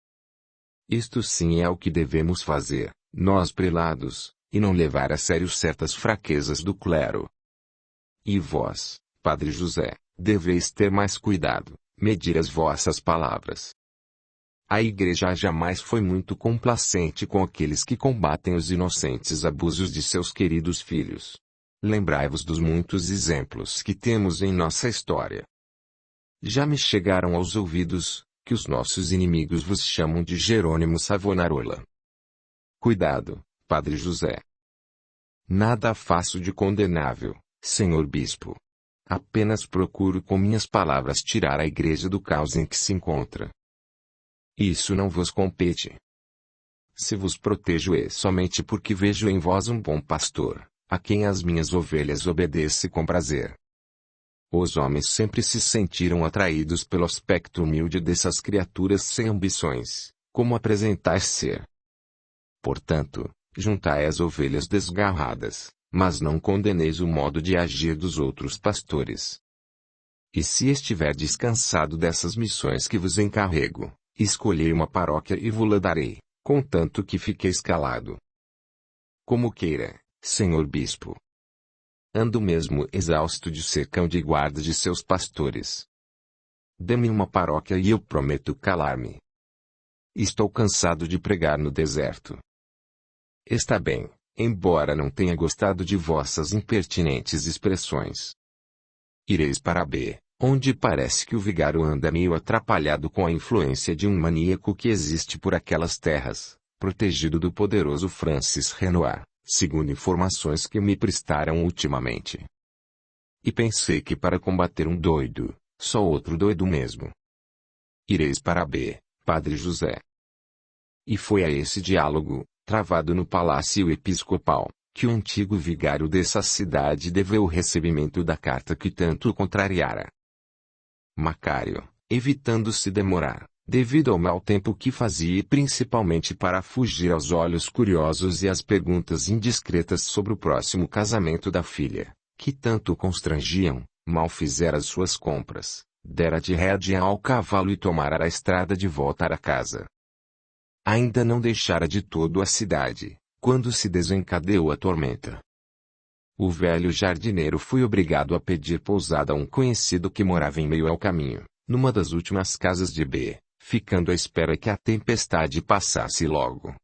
Isto sim é o que devemos fazer, nós prelados, e não levar a sério certas fraquezas do clero. E vós, Padre José, deveis ter mais cuidado, medir as vossas palavras. A Igreja jamais foi muito complacente com aqueles que combatem os inocentes abusos de seus queridos filhos. Lembrai-vos dos muitos exemplos que temos em nossa história. Já me chegaram aos ouvidos, que os nossos inimigos vos chamam de Jerônimo Savonarola. Cuidado, Padre José. Nada faço de condenável, senhor bispo. Apenas procuro com minhas palavras tirar a Igreja do caos em que se encontra. Isso não vos compete. Se vos protejo é somente porque vejo em vós um bom pastor, a quem as minhas ovelhas obedecem com prazer. Os homens sempre se sentiram atraídos pelo aspecto humilde dessas criaturas sem ambições, como apresentais ser. Portanto, juntai as ovelhas desgarradas, mas não condeneis o modo de agir dos outros pastores. E se estiver descansado dessas missões que vos encarrego, escolhei uma paróquia e vo-la darei, contanto que fiqueis calado. Como queira, senhor bispo. Ando mesmo exausto de ser cão de guarda de seus pastores. Dê-me uma paróquia e eu prometo calar-me. Estou cansado de pregar no deserto. Está bem, embora não tenha gostado de vossas impertinentes expressões. Ireis para B, onde parece que o vigário anda meio atrapalhado com a influência de um maníaco que existe por aquelas terras, protegido do poderoso Francis Renoir, segundo informações que me prestaram ultimamente. E pensei que para combater um doido, só outro doido mesmo. Ireis para B, Padre José. E foi a esse diálogo, travado no Palácio Episcopal, que o antigo vigário dessa cidade deveu o recebimento da carta que tanto o contrariara. Macário, evitando se demorar, devido ao mau tempo que fazia e principalmente para fugir aos olhos curiosos e às perguntas indiscretas sobre o próximo casamento da filha, que tanto o constrangiam, mal fizera as suas compras, dera de rédea ao cavalo e tomara a estrada de volta à casa. Ainda não deixara de todo a cidade, quando se desencadeou a tormenta. O velho jardineiro foi obrigado a pedir pousada a um conhecido que morava em meio ao caminho, numa das últimas casas de B, ficando à espera que a tempestade passasse logo.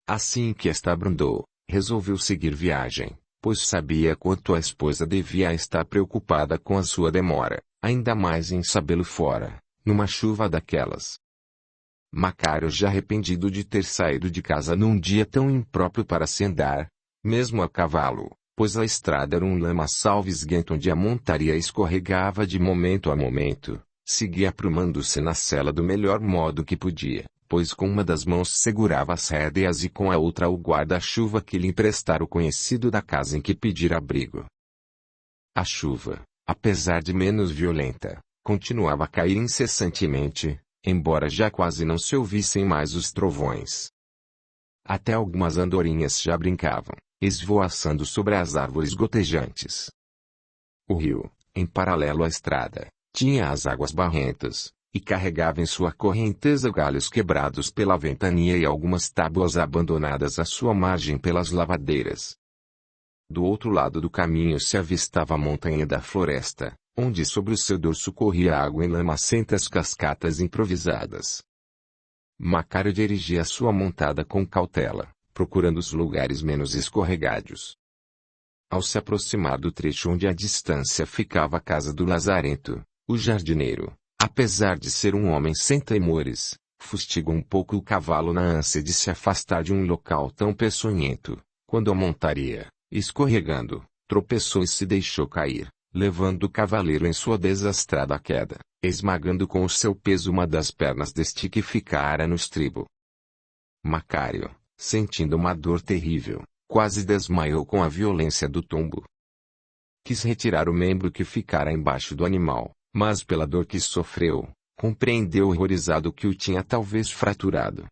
Assim que esta abrandou, resolveu seguir viagem, pois sabia quanto a esposa devia estar preocupada com a sua demora, ainda mais em sabê-lo fora, numa chuva daquelas. Macário, já arrependido de ter saído de casa num dia tão impróprio para se andar, mesmo a cavalo, pois a estrada era um lamaçal visguento onde a montaria escorregava de momento a momento, seguia aprumando-se na sela do melhor modo que podia, pois com uma das mãos segurava as rédeas e com a outra o guarda-chuva que lhe emprestara o conhecido da casa em que pedira abrigo. A chuva, apesar de menos violenta, continuava a cair incessantemente, embora já quase não se ouvissem mais os trovões. Até algumas andorinhas já brincavam, esvoaçando sobre as árvores gotejantes. O rio, em paralelo à estrada, tinha as águas barrentas, e carregava em sua correnteza galhos quebrados pela ventania e algumas tábuas abandonadas à sua margem pelas lavadeiras. Do outro lado do caminho se avistava a montanha da floresta, onde sobre o seu dorso corria água em lamacentas cascatas improvisadas. Macário dirigia sua montada com cautela, procurando os lugares menos escorregadios. Ao se aproximar do trecho onde à distância ficava a casa do Lazarento, o jardineiro, apesar de ser um homem sem temores, fustigou um pouco o cavalo na ânsia de se afastar de um local tão peçonhento, quando a montaria, escorregando, tropeçou e se deixou cair, levando o cavaleiro em sua desastrada queda, esmagando com o seu peso uma das pernas deste que ficara no estribo. Macário, sentindo uma dor terrível, quase desmaiou com a violência do tombo. Quis retirar o membro que ficara embaixo do animal, mas pela dor que sofreu, compreendeu horrorizado que o tinha talvez fraturado.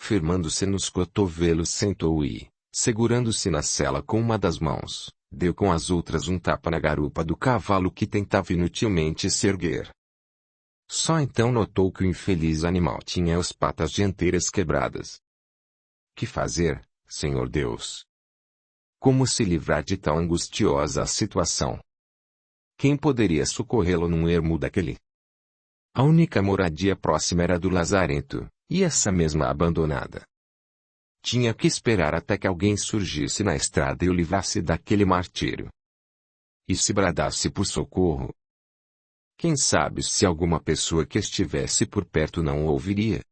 Firmando-se nos cotovelos sentou e, segurando-se na sela com uma das mãos, deu com as outras um tapa na garupa do cavalo que tentava inutilmente se erguer. Só então notou que o infeliz animal tinha as patas dianteiras quebradas. Que fazer, Senhor Deus? Como se livrar de tal angustiosa situação? Quem poderia socorrê-lo num ermo daquele? A única moradia próxima era do Lazarento, e essa mesma abandonada. Tinha que esperar até que alguém surgisse na estrada e o livrasse daquele martírio. E se bradasse por socorro? Quem sabe se alguma pessoa que estivesse por perto não o ouviria?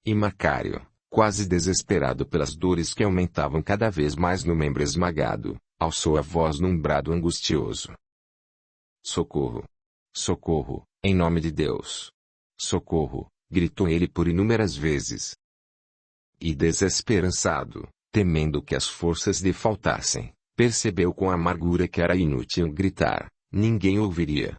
E Macário, quase desesperado pelas dores que aumentavam cada vez mais no membro esmagado, alçou a voz num brado angustioso. Socorro! Socorro, em nome de Deus! Socorro! Gritou ele por inúmeras vezes. E desesperançado, temendo que as forças lhe faltassem, percebeu com amargura que era inútil gritar, ninguém ouviria.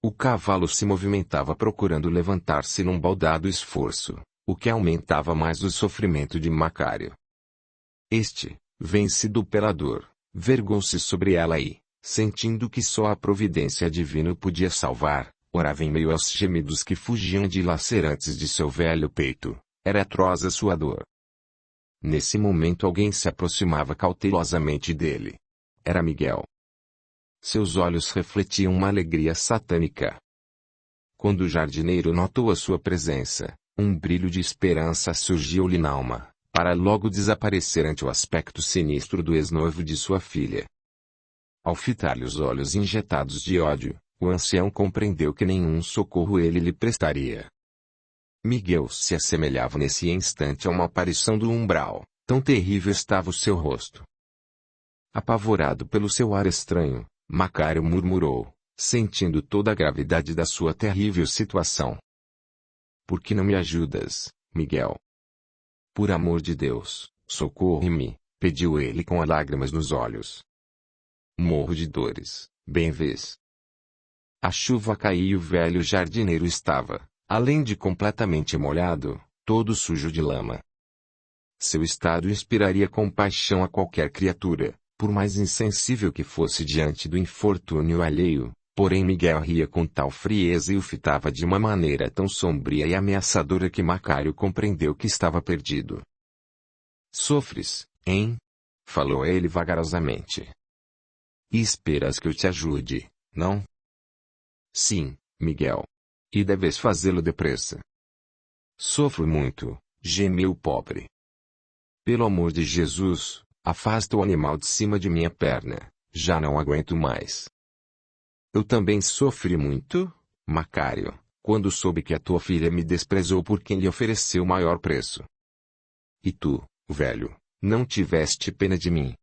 O cavalo se movimentava procurando levantar-se num baldado esforço, o que aumentava mais o sofrimento de Macário. Este, vencido pela dor, vergou-se sobre ela e, sentindo que só a providência divina o podia salvar, orava em meio aos gemidos que fugiam dilacerantes de seu velho peito. Era atroz a sua dor. Nesse momento alguém se aproximava cautelosamente dele. Era Miguel. Seus olhos refletiam uma alegria satânica. Quando o jardineiro notou a sua presença, um brilho de esperança surgiu-lhe na alma, para logo desaparecer ante o aspecto sinistro do ex-noivo de sua filha. Ao fitar-lhe os olhos injetados de ódio, o ancião compreendeu que nenhum socorro ele lhe prestaria. Miguel se assemelhava nesse instante a uma aparição do umbral, tão terrível estava o seu rosto. Apavorado pelo seu ar estranho, Macário murmurou, sentindo toda a gravidade da sua terrível situação. Por que não me ajudas, Miguel? Por amor de Deus, socorre-me, pediu ele com lágrimas nos olhos. Morro de dores, bem vês. A chuva caiu e o velho jardineiro estava, além de completamente molhado, todo sujo de lama. Seu estado inspiraria compaixão a qualquer criatura, por mais insensível que fosse diante do infortúnio alheio, porém Miguel ria com tal frieza e o fitava de uma maneira tão sombria e ameaçadora que Macário compreendeu que estava perdido. Sofres, hein? Falou ele vagarosamente. E esperas que eu te ajude, não? Sim, Miguel. E deves fazê-lo depressa. Sofro muito, gemeu o pobre. Pelo amor de Jesus, afasta o animal de cima de minha perna, já não aguento mais. Eu também sofri muito, Macário, quando soube que a tua filha me desprezou por quem lhe ofereceu maior preço. E tu, velho, não tiveste pena de mim.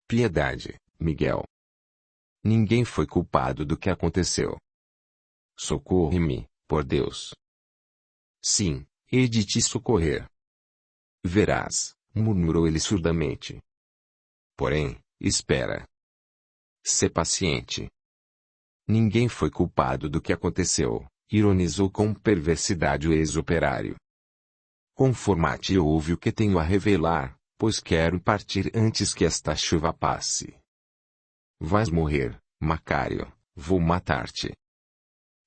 Piedade, Miguel. Ninguém foi culpado do que aconteceu. Socorre-me, por Deus. Sim, hei de te socorrer. Verás, murmurou ele surdamente. Porém, espera. Sê paciente. Ninguém foi culpado do que aconteceu, ironizou com perversidade o ex-operário. Conforma-te e ouve o que tenho a revelar, pois quero partir antes que esta chuva passe. Vais morrer, Macário, vou matar-te.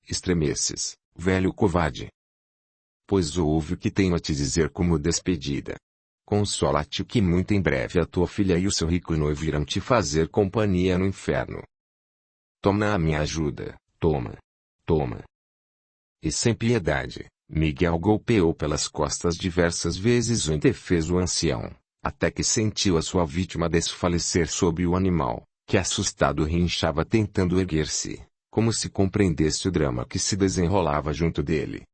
Estremeces, velho covarde. Pois ouve o que tenho a te dizer como despedida. Consola-te que muito em breve a tua filha e o seu rico noivo irão te fazer companhia no inferno. Toma a minha ajuda, toma. Toma. E sem piedade, Miguel golpeou pelas costas diversas vezes o indefeso ancião, até que sentiu a sua vítima desfalecer sob o animal, que assustado rinchava tentando erguer-se, como se compreendesse o drama que se desenrolava junto dele.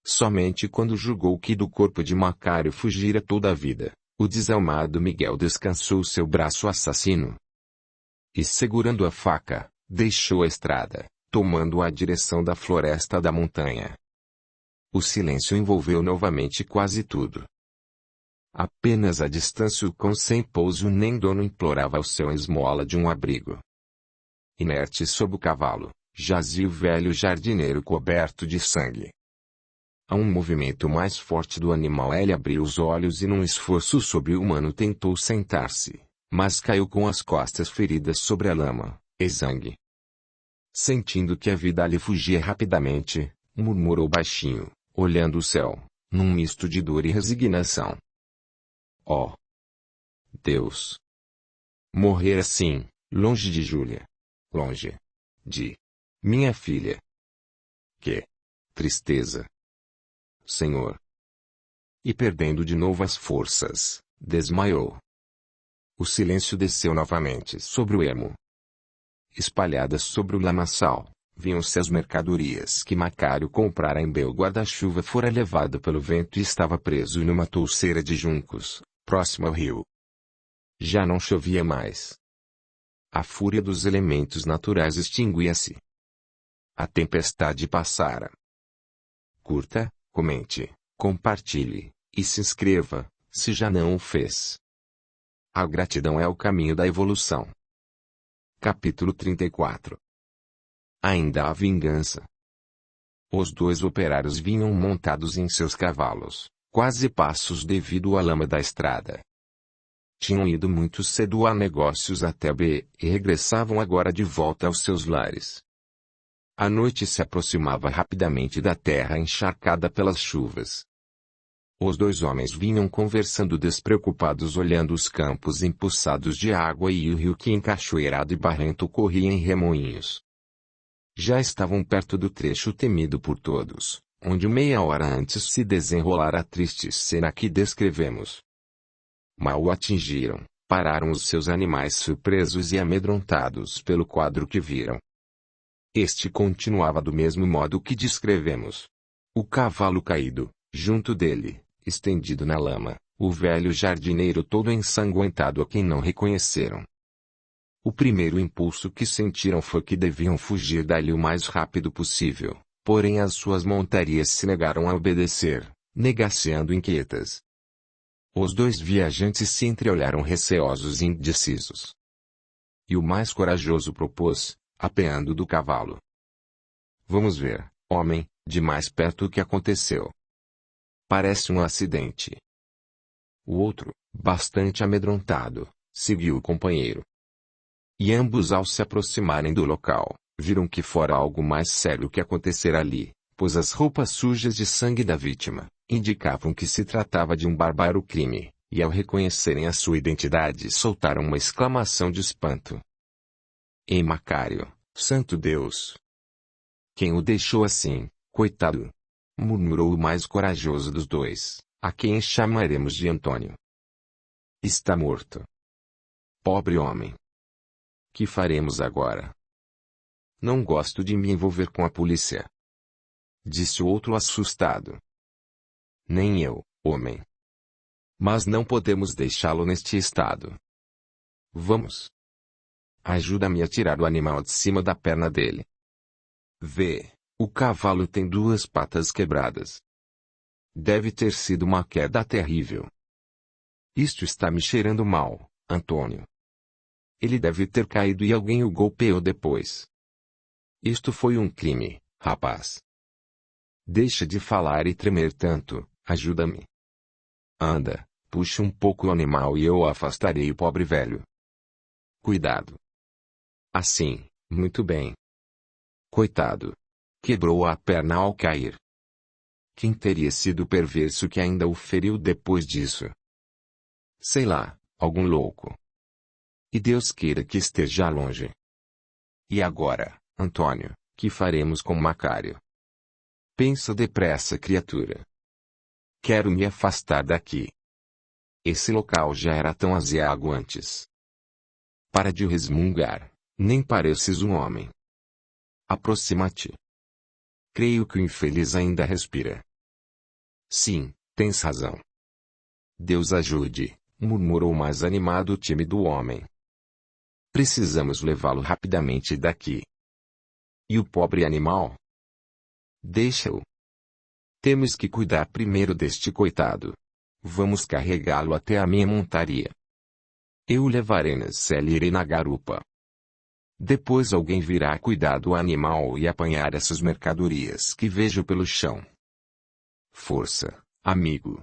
Somente quando julgou que do corpo de Macário fugira toda a vida, o desalmado Miguel descansou seu braço assassino. E segurando a faca, deixou a estrada, tomando a direção da floresta da montanha. O silêncio envolveu novamente quase tudo. Apenas à distância o cão sem pouso nem dono implorava ao seu esmola de um abrigo. Inerte sob o cavalo, jazia o velho jardineiro coberto de sangue. A um movimento mais forte do animal ele abriu os olhos e num esforço sobre-humano tentou sentar-se, mas caiu com as costas feridas sobre a lama, exangue. Sentindo que a vida lhe fugia rapidamente, murmurou baixinho, olhando o céu, num misto de dor e resignação. Oh! Deus! Morrer assim, longe de Júlia. Longe de minha filha. Que tristeza! Senhor! E perdendo de novo as forças, desmaiou. O silêncio desceu novamente sobre o ermo. Espalhadas sobre o lamaçal, viam-se as mercadorias que Macário comprara em Bel guarda-chuva fora levado pelo vento e estava preso numa touceira de juncos, próximo ao rio. Já não chovia mais. A fúria dos elementos naturais extinguia-se. A tempestade passara. Curta, comente, compartilhe, e se inscreva, se já não o fez. A gratidão é o caminho da evolução. Capítulo 34. Ainda há vingança. Os dois operários vinham montados em seus cavalos, quase passos devido à lama da estrada. Tinham ido muito cedo a negócios até B e regressavam agora de volta aos seus lares. A noite se aproximava rapidamente da terra encharcada pelas chuvas. Os dois homens vinham conversando despreocupados olhando os campos empoçados de água e o rio que encachoeirado e barrento corria em remoinhos. Já estavam perto do trecho temido por todos, onde meia hora antes se desenrolara a triste cena que descrevemos. Mal o atingiram, pararam os seus animais surpresos e amedrontados pelo quadro que viram. Este continuava do mesmo modo que descrevemos. O cavalo caído, junto dele, estendido na lama, o velho jardineiro todo ensanguentado a quem não reconheceram. O primeiro impulso que sentiram foi que deviam fugir dali o mais rápido possível, porém as suas montarias se negaram a obedecer, negaceando inquietas. Os dois viajantes se entreolharam receosos e indecisos. E o mais corajoso propôs, apeando do cavalo: "Vamos ver, homem, de mais perto o que aconteceu. Parece um acidente." O outro, bastante amedrontado, seguiu o companheiro. E ambos, ao se aproximarem do local, viram que fora algo mais sério que acontecera ali, pois as roupas sujas de sangue da vítima indicavam que se tratava de um bárbaro crime, e ao reconhecerem a sua identidade soltaram uma exclamação de espanto. "Ei, Macário, santo Deus! Quem o deixou assim, coitado?" murmurou o mais corajoso dos dois, a quem chamaremos de Antônio. "Está morto. Pobre homem. Que faremos agora?" "Não gosto de me envolver com a polícia," disse o outro assustado. "Nem eu, homem. Mas não podemos deixá-lo neste estado. Vamos. Ajuda-me a tirar o animal de cima da perna dele. Vê, o cavalo tem 2 patas quebradas. Deve ter sido uma queda terrível. Isto está me cheirando mal, Antônio. Ele deve ter caído e alguém o golpeou depois. Isto foi um crime, rapaz. Deixa de falar e tremer tanto, ajuda-me. Anda, puxe um pouco o animal e eu afastarei o pobre velho. Cuidado. Assim, muito bem. Coitado. Quebrou a perna ao cair. Quem teria sido o perverso que ainda o feriu depois disso? Sei lá, algum louco. E Deus queira que esteja longe. E agora, Antônio, que faremos com Macário? Pensa depressa, criatura. Quero me afastar daqui. Esse local já era tão aziago antes. Para de resmungar, nem pareces um homem. Aproxima-te. Creio que o infeliz ainda respira. Sim, tens razão. Deus ajude, murmurou o mais animado o tímido homem. Precisamos levá-lo rapidamente daqui. E o pobre animal? Deixa-o. Temos que cuidar primeiro deste coitado. Vamos carregá-lo até a minha montaria. Eu o levarei na sela e irei na garupa. Depois alguém virá cuidar do animal e apanhar essas mercadorias que vejo pelo chão. Força, amigo.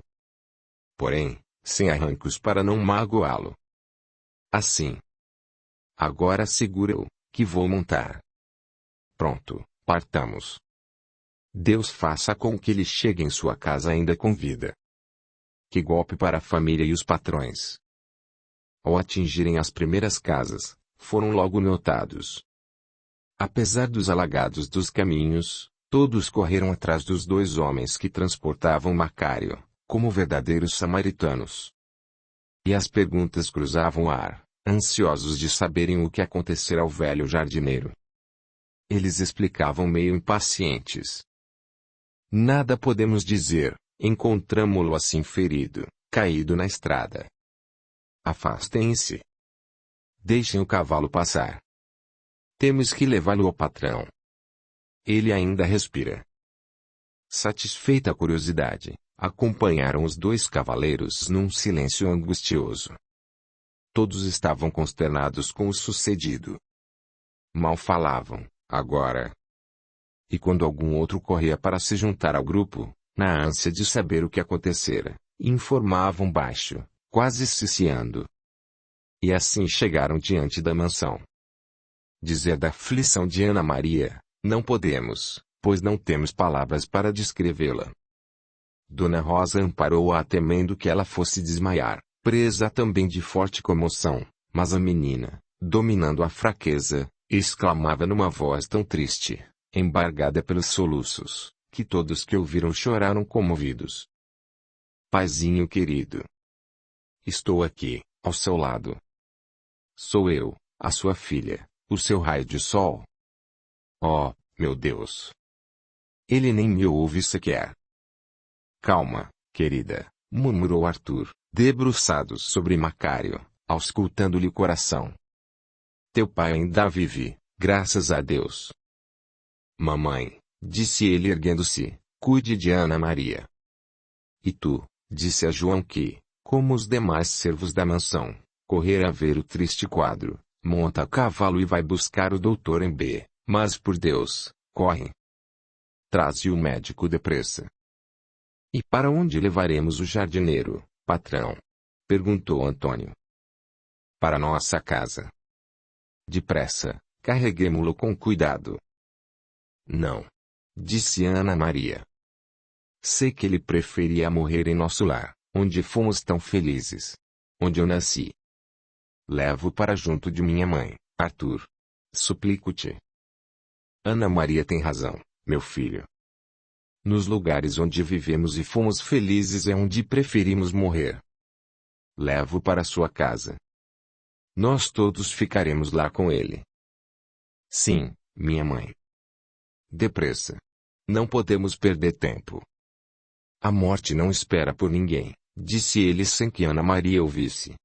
Porém, sem arrancos para não magoá-lo. Assim. Agora segura-o, que vou montar. Pronto, partamos. Deus faça com que ele chegue em sua casa ainda com vida. Que golpe para a família e os patrões. Ao atingirem as primeiras casas, foram logo notados. Apesar dos alagados dos caminhos, todos correram atrás dos 2 homens que transportavam Macário, como verdadeiros samaritanos. E as perguntas cruzavam o ar, ansiosos de saberem o que acontecera ao velho jardineiro. Eles explicavam meio impacientes. Nada podemos dizer, encontramo-lo assim ferido, caído na estrada. Afastem-se. Deixem o cavalo passar. Temos que levá-lo ao patrão. Ele ainda respira. Satisfeita a curiosidade, acompanharam os 2 cavaleiros num silêncio angustioso. Todos estavam consternados com o sucedido. Mal falavam, agora. E quando algum outro corria para se juntar ao grupo, na ânsia de saber o que acontecera, informavam baixo, quase ciciando. E assim chegaram diante da mansão. Dizer da aflição de Ana Maria, não podemos, pois não temos palavras para descrevê-la. Dona Rosa amparou-a temendo que ela fosse desmaiar, presa também de forte comoção, mas a menina, dominando a fraqueza, exclamava numa voz tão triste, embargada pelos soluços, que todos que ouviram choraram comovidos. Paizinho querido. Estou aqui, ao seu lado. Sou eu, a sua filha, o seu raio de sol. Oh, meu Deus! Ele nem me ouve sequer. Calma, querida, murmurou Arthur, debruçado sobre Macário, auscultando-lhe o coração. Teu pai ainda vive, graças a Deus. Mamãe, disse ele erguendo-se, cuide de Ana Maria. E tu, disse a João que, como os demais servos da mansão, correr a ver o triste quadro, monta a cavalo e vai buscar o doutor em B, mas por Deus, corre. Traze o médico depressa. E para onde levaremos o jardineiro, patrão? Perguntou Antônio. Para nossa casa. Depressa, carreguemo-lo com cuidado. Não. Disse Ana Maria. Sei que ele preferia morrer em nosso lar, onde fomos tão felizes. Onde eu nasci. Levo para junto de minha mãe, Arthur. Suplico-te. Ana Maria tem razão, meu filho. Nos lugares onde vivemos e fomos felizes é onde preferimos morrer. Levo para sua casa. Nós todos ficaremos lá com ele. Sim, minha mãe. Depressa. Não podemos perder tempo. A morte não espera por ninguém, disse ele sem que Ana Maria ouvisse.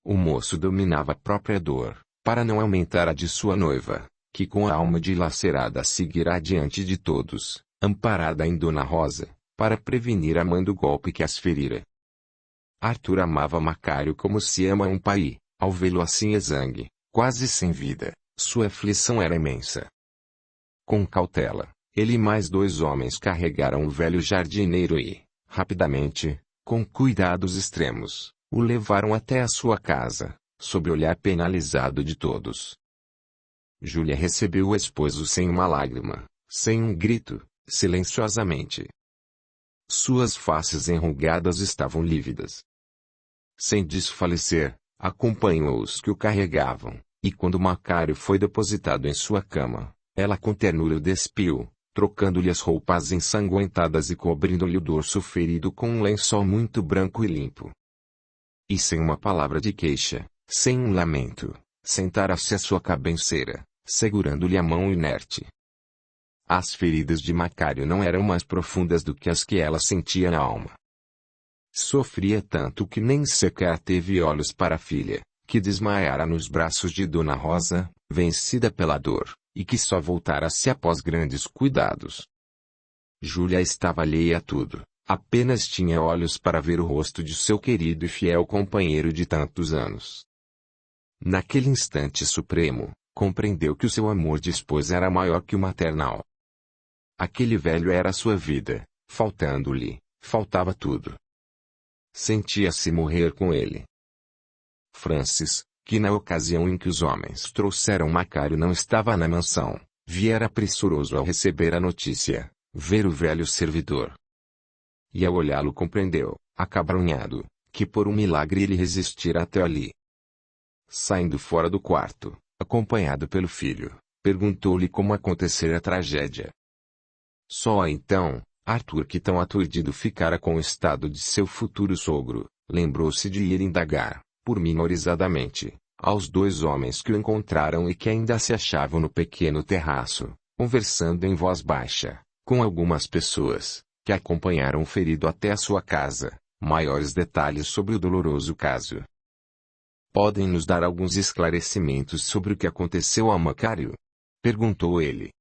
O moço dominava a própria dor, para não aumentar a de sua noiva, que com a alma dilacerada seguirá diante de todos, amparada em Dona Rosa, para prevenir a mãe do golpe que as ferira. Arthur amava Macário como se ama um pai, ao vê-lo assim exangue, quase sem vida, sua aflição era imensa. Com cautela, ele e mais 2 homens carregaram o velho jardineiro e, rapidamente, com cuidados extremos, o levaram até a sua casa, sob o olhar penalizado de todos. Júlia recebeu o esposo sem uma lágrima, sem um grito, silenciosamente. Suas faces enrugadas estavam lívidas. Sem desfalecer, acompanhou os que o carregavam, e quando Macário foi depositado em sua cama, ela com ternura o despiu, trocando-lhe as roupas ensanguentadas e cobrindo-lhe o dorso ferido com um lençol muito branco e limpo. E sem uma palavra de queixa, sem um lamento, sentara-se à sua cabeceira, segurando-lhe a mão inerte. As feridas de Macário não eram mais profundas do que as que ela sentia na alma. Sofria tanto que nem sequer teve olhos para a filha, que desmaiara nos braços de Dona Rosa, vencida pela dor, e que só voltara-se após grandes cuidados. Júlia estava alheia a tudo, apenas tinha olhos para ver o rosto de seu querido e fiel companheiro de tantos anos. Naquele instante supremo, compreendeu que o seu amor de esposa era maior que o maternal. Aquele velho era sua vida, faltando-lhe, faltava tudo. Sentia-se morrer com ele. Francis, que na ocasião em que os homens trouxeram Macário não estava na mansão, viera pressuroso ao receber a notícia, ver o velho servidor. E ao olhá-lo compreendeu, acabrunhado, que por um milagre ele resistira até ali. Saindo fora do quarto, acompanhado pelo filho, perguntou-lhe como acontecera a tragédia. Só então, Arthur, que tão aturdido ficara com o estado de seu futuro sogro, lembrou-se de ir indagar, pormenorizadamente, aos 2 homens que o encontraram e que ainda se achavam no pequeno terraço, conversando em voz baixa, com algumas pessoas, que acompanharam o ferido até a sua casa, maiores detalhes sobre o doloroso caso. Podem nos dar alguns esclarecimentos sobre o que aconteceu a Macário? Perguntou ele.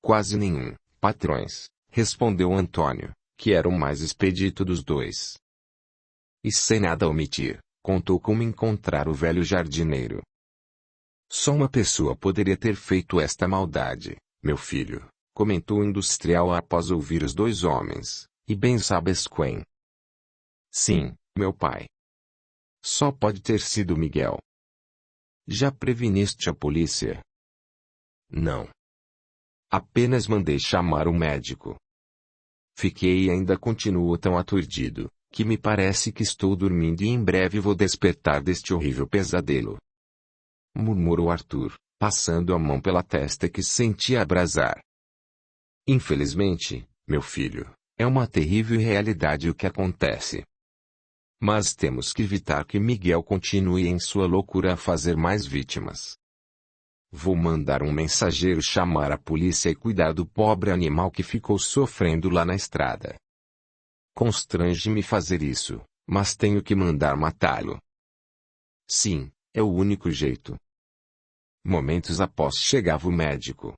Quase nenhum, patrões, respondeu Antônio, que era o mais expedito dos 2. E sem nada omitir, contou como encontrar o velho jardineiro. Só uma pessoa poderia ter feito esta maldade, meu filho, comentou o industrial após ouvir os 2 homens, e bem sabes quem. Sim, meu pai. Só pode ter sido Miguel. Já previniste a polícia? Não. Apenas mandei chamar o médico. Fiquei e ainda continuo tão aturdido, que me parece que estou dormindo e em breve vou despertar deste horrível pesadelo. Murmurou Arthur, passando a mão pela testa que sentia abrasar. Infelizmente, meu filho, é uma terrível realidade o que acontece. Mas temos que evitar que Miguel continue em sua loucura a fazer mais vítimas. Vou mandar um mensageiro chamar a polícia e cuidar do pobre animal que ficou sofrendo lá na estrada. Constrange-me fazer isso, mas tenho que mandar matá-lo. Sim, é o único jeito. Momentos após chegava o médico.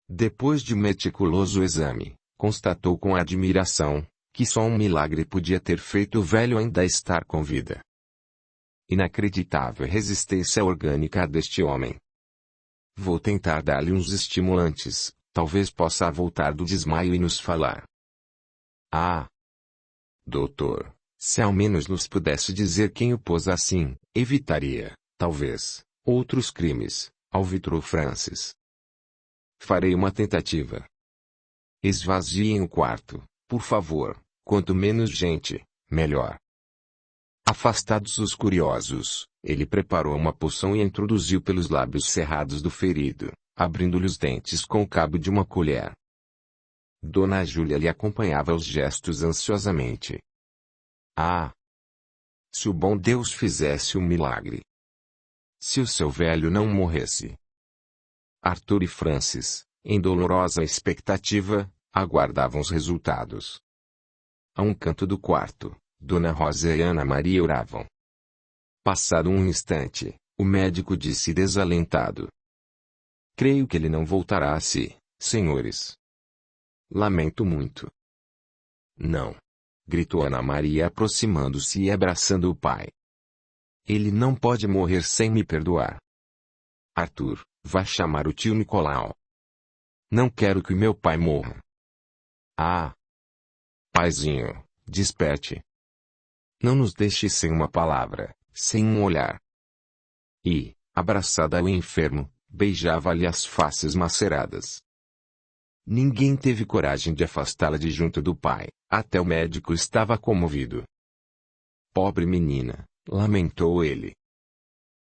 Depois de meticuloso exame, constatou com admiração que só um milagre podia ter feito o velho ainda estar com vida. Inacreditável resistência orgânica deste homem. Vou tentar dar-lhe uns estimulantes, talvez possa voltar do desmaio e nos falar. Ah! Doutor, se ao menos nos pudesse dizer quem o pôs assim, evitaria, talvez, outros crimes, alvitrou Francis. Farei uma tentativa. Esvaziem o quarto, por favor, quanto menos gente, melhor. Afastados os curiosos, ele preparou uma poção e introduziu pelos lábios cerrados do ferido, abrindo-lhe os dentes com o cabo de uma colher. Dona Júlia lhe acompanhava os gestos ansiosamente. Ah! Se o bom Deus fizesse um milagre! Se o seu velho não morresse! Arthur e Francis, em dolorosa expectativa, aguardavam os resultados. A um canto do quarto, Dona Rosa e Ana Maria oravam. Passado um instante, o médico disse desalentado. Creio que ele não voltará a si, senhores. Lamento muito. Não. Gritou Ana Maria aproximando-se e abraçando o pai. Ele não pode morrer sem me perdoar. Arthur, vá chamar o tio Nicolau. Não quero que meu pai morra. Ah! Paizinho, desperte. Não nos deixe sem uma palavra, sem um olhar. E, abraçada ao enfermo, beijava-lhe as faces maceradas. Ninguém teve coragem de afastá-la de junto do pai, até o médico estava comovido. Pobre menina, lamentou ele.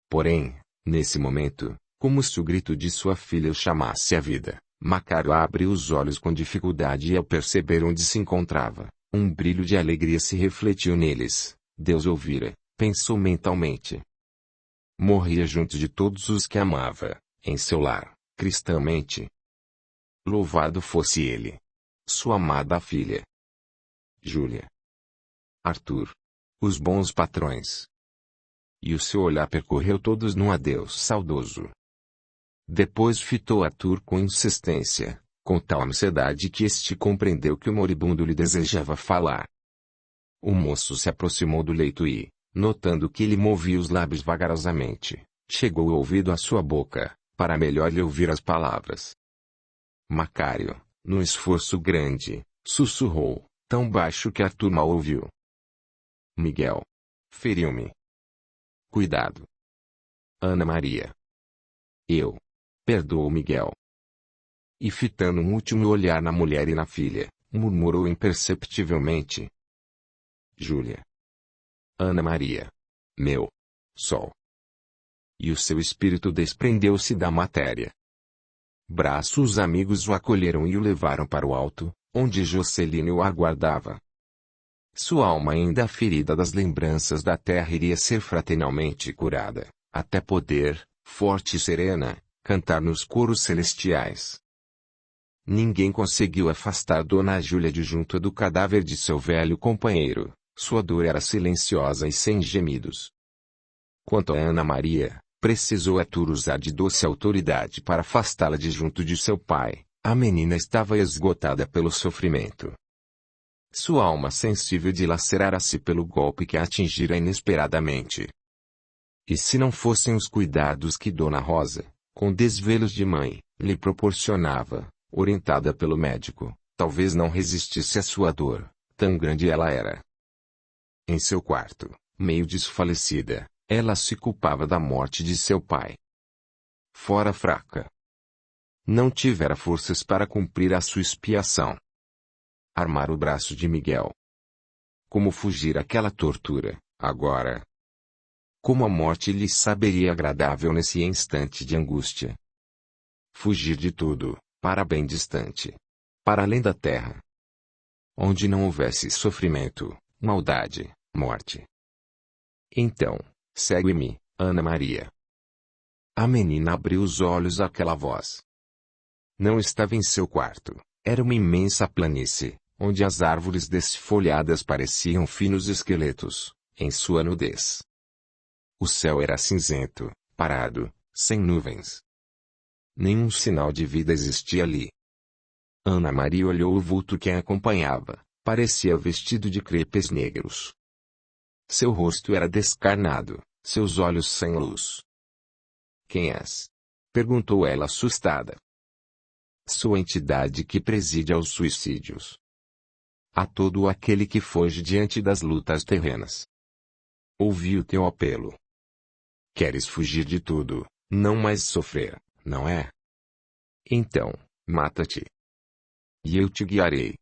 Porém, nesse momento, como se o grito de sua filha o chamasse à vida, Macário abriu os olhos com dificuldade e ao perceber onde se encontrava, um brilho de alegria se refletiu neles. Deus ouvira, pensou mentalmente. Morria junto de todos os que amava, em seu lar, cristãmente. Louvado fosse ele. Sua amada filha. Júlia. Arthur. Os bons patrões. E o seu olhar percorreu todos num adeus saudoso. Depois fitou Arthur com insistência, com tal ansiedade que este compreendeu que o moribundo lhe desejava falar. O moço se aproximou do leito e, notando que ele movia os lábios vagarosamente, chegou o ouvido à sua boca, para melhor lhe ouvir as palavras. Macário, num esforço grande, sussurrou, tão baixo que Arthur mal ouviu. Miguel. Feriu-me. Cuidado. Ana Maria. Eu. Perdoou Miguel. E fitando um último olhar na mulher e na filha, murmurou imperceptivelmente. Júlia. Ana Maria. Meu. Sol. E o seu espírito desprendeu-se da matéria. Braços amigos o acolheram e o levaram para o alto, onde Joceline o aguardava. Sua alma ainda ferida das lembranças da terra iria ser fraternalmente curada, até poder, forte e serena, cantar nos coros celestiais. Ninguém conseguiu afastar Dona Júlia de junto do cadáver de seu velho companheiro, sua dor era silenciosa e sem gemidos. Quanto a Ana Maria, precisou Arthur usar de doce autoridade para afastá-la de junto de seu pai, a menina estava esgotada pelo sofrimento. Sua alma sensível dilacerara-se pelo golpe que a atingira inesperadamente. E se não fossem os cuidados que Dona Rosa, com desvelos de mãe, lhe proporcionava, orientada pelo médico, talvez não resistisse à sua dor, tão grande ela era. Em seu quarto, meio desfalecida, ela se culpava da morte de seu pai. Fora fraca. Não tivera forças para cumprir a sua expiação. Armar o braço de Miguel. Como fugir àquela tortura, agora? Como a morte lhe saberia agradável nesse instante de angústia? Fugir de tudo, para bem distante. Para além da terra. Onde não houvesse sofrimento, maldade, morte. Então, segue-me, Ana Maria. A menina abriu os olhos àquela voz. Não estava em seu quarto, era uma imensa planície, onde as árvores desfolhadas pareciam finos esqueletos, em sua nudez. O céu era cinzento, parado, sem nuvens. Nenhum sinal de vida existia ali. Ana Maria olhou o vulto que a acompanhava, parecia vestido de crepes negros. Seu rosto era descarnado, seus olhos sem luz. Quem és? Perguntou ela assustada. Sou a entidade que preside aos suicídios. A todo aquele que foge diante das lutas terrenas. Ouvi o teu apelo. Queres fugir de tudo, não mais sofrer, não é? Então, mata-te. E eu te guiarei.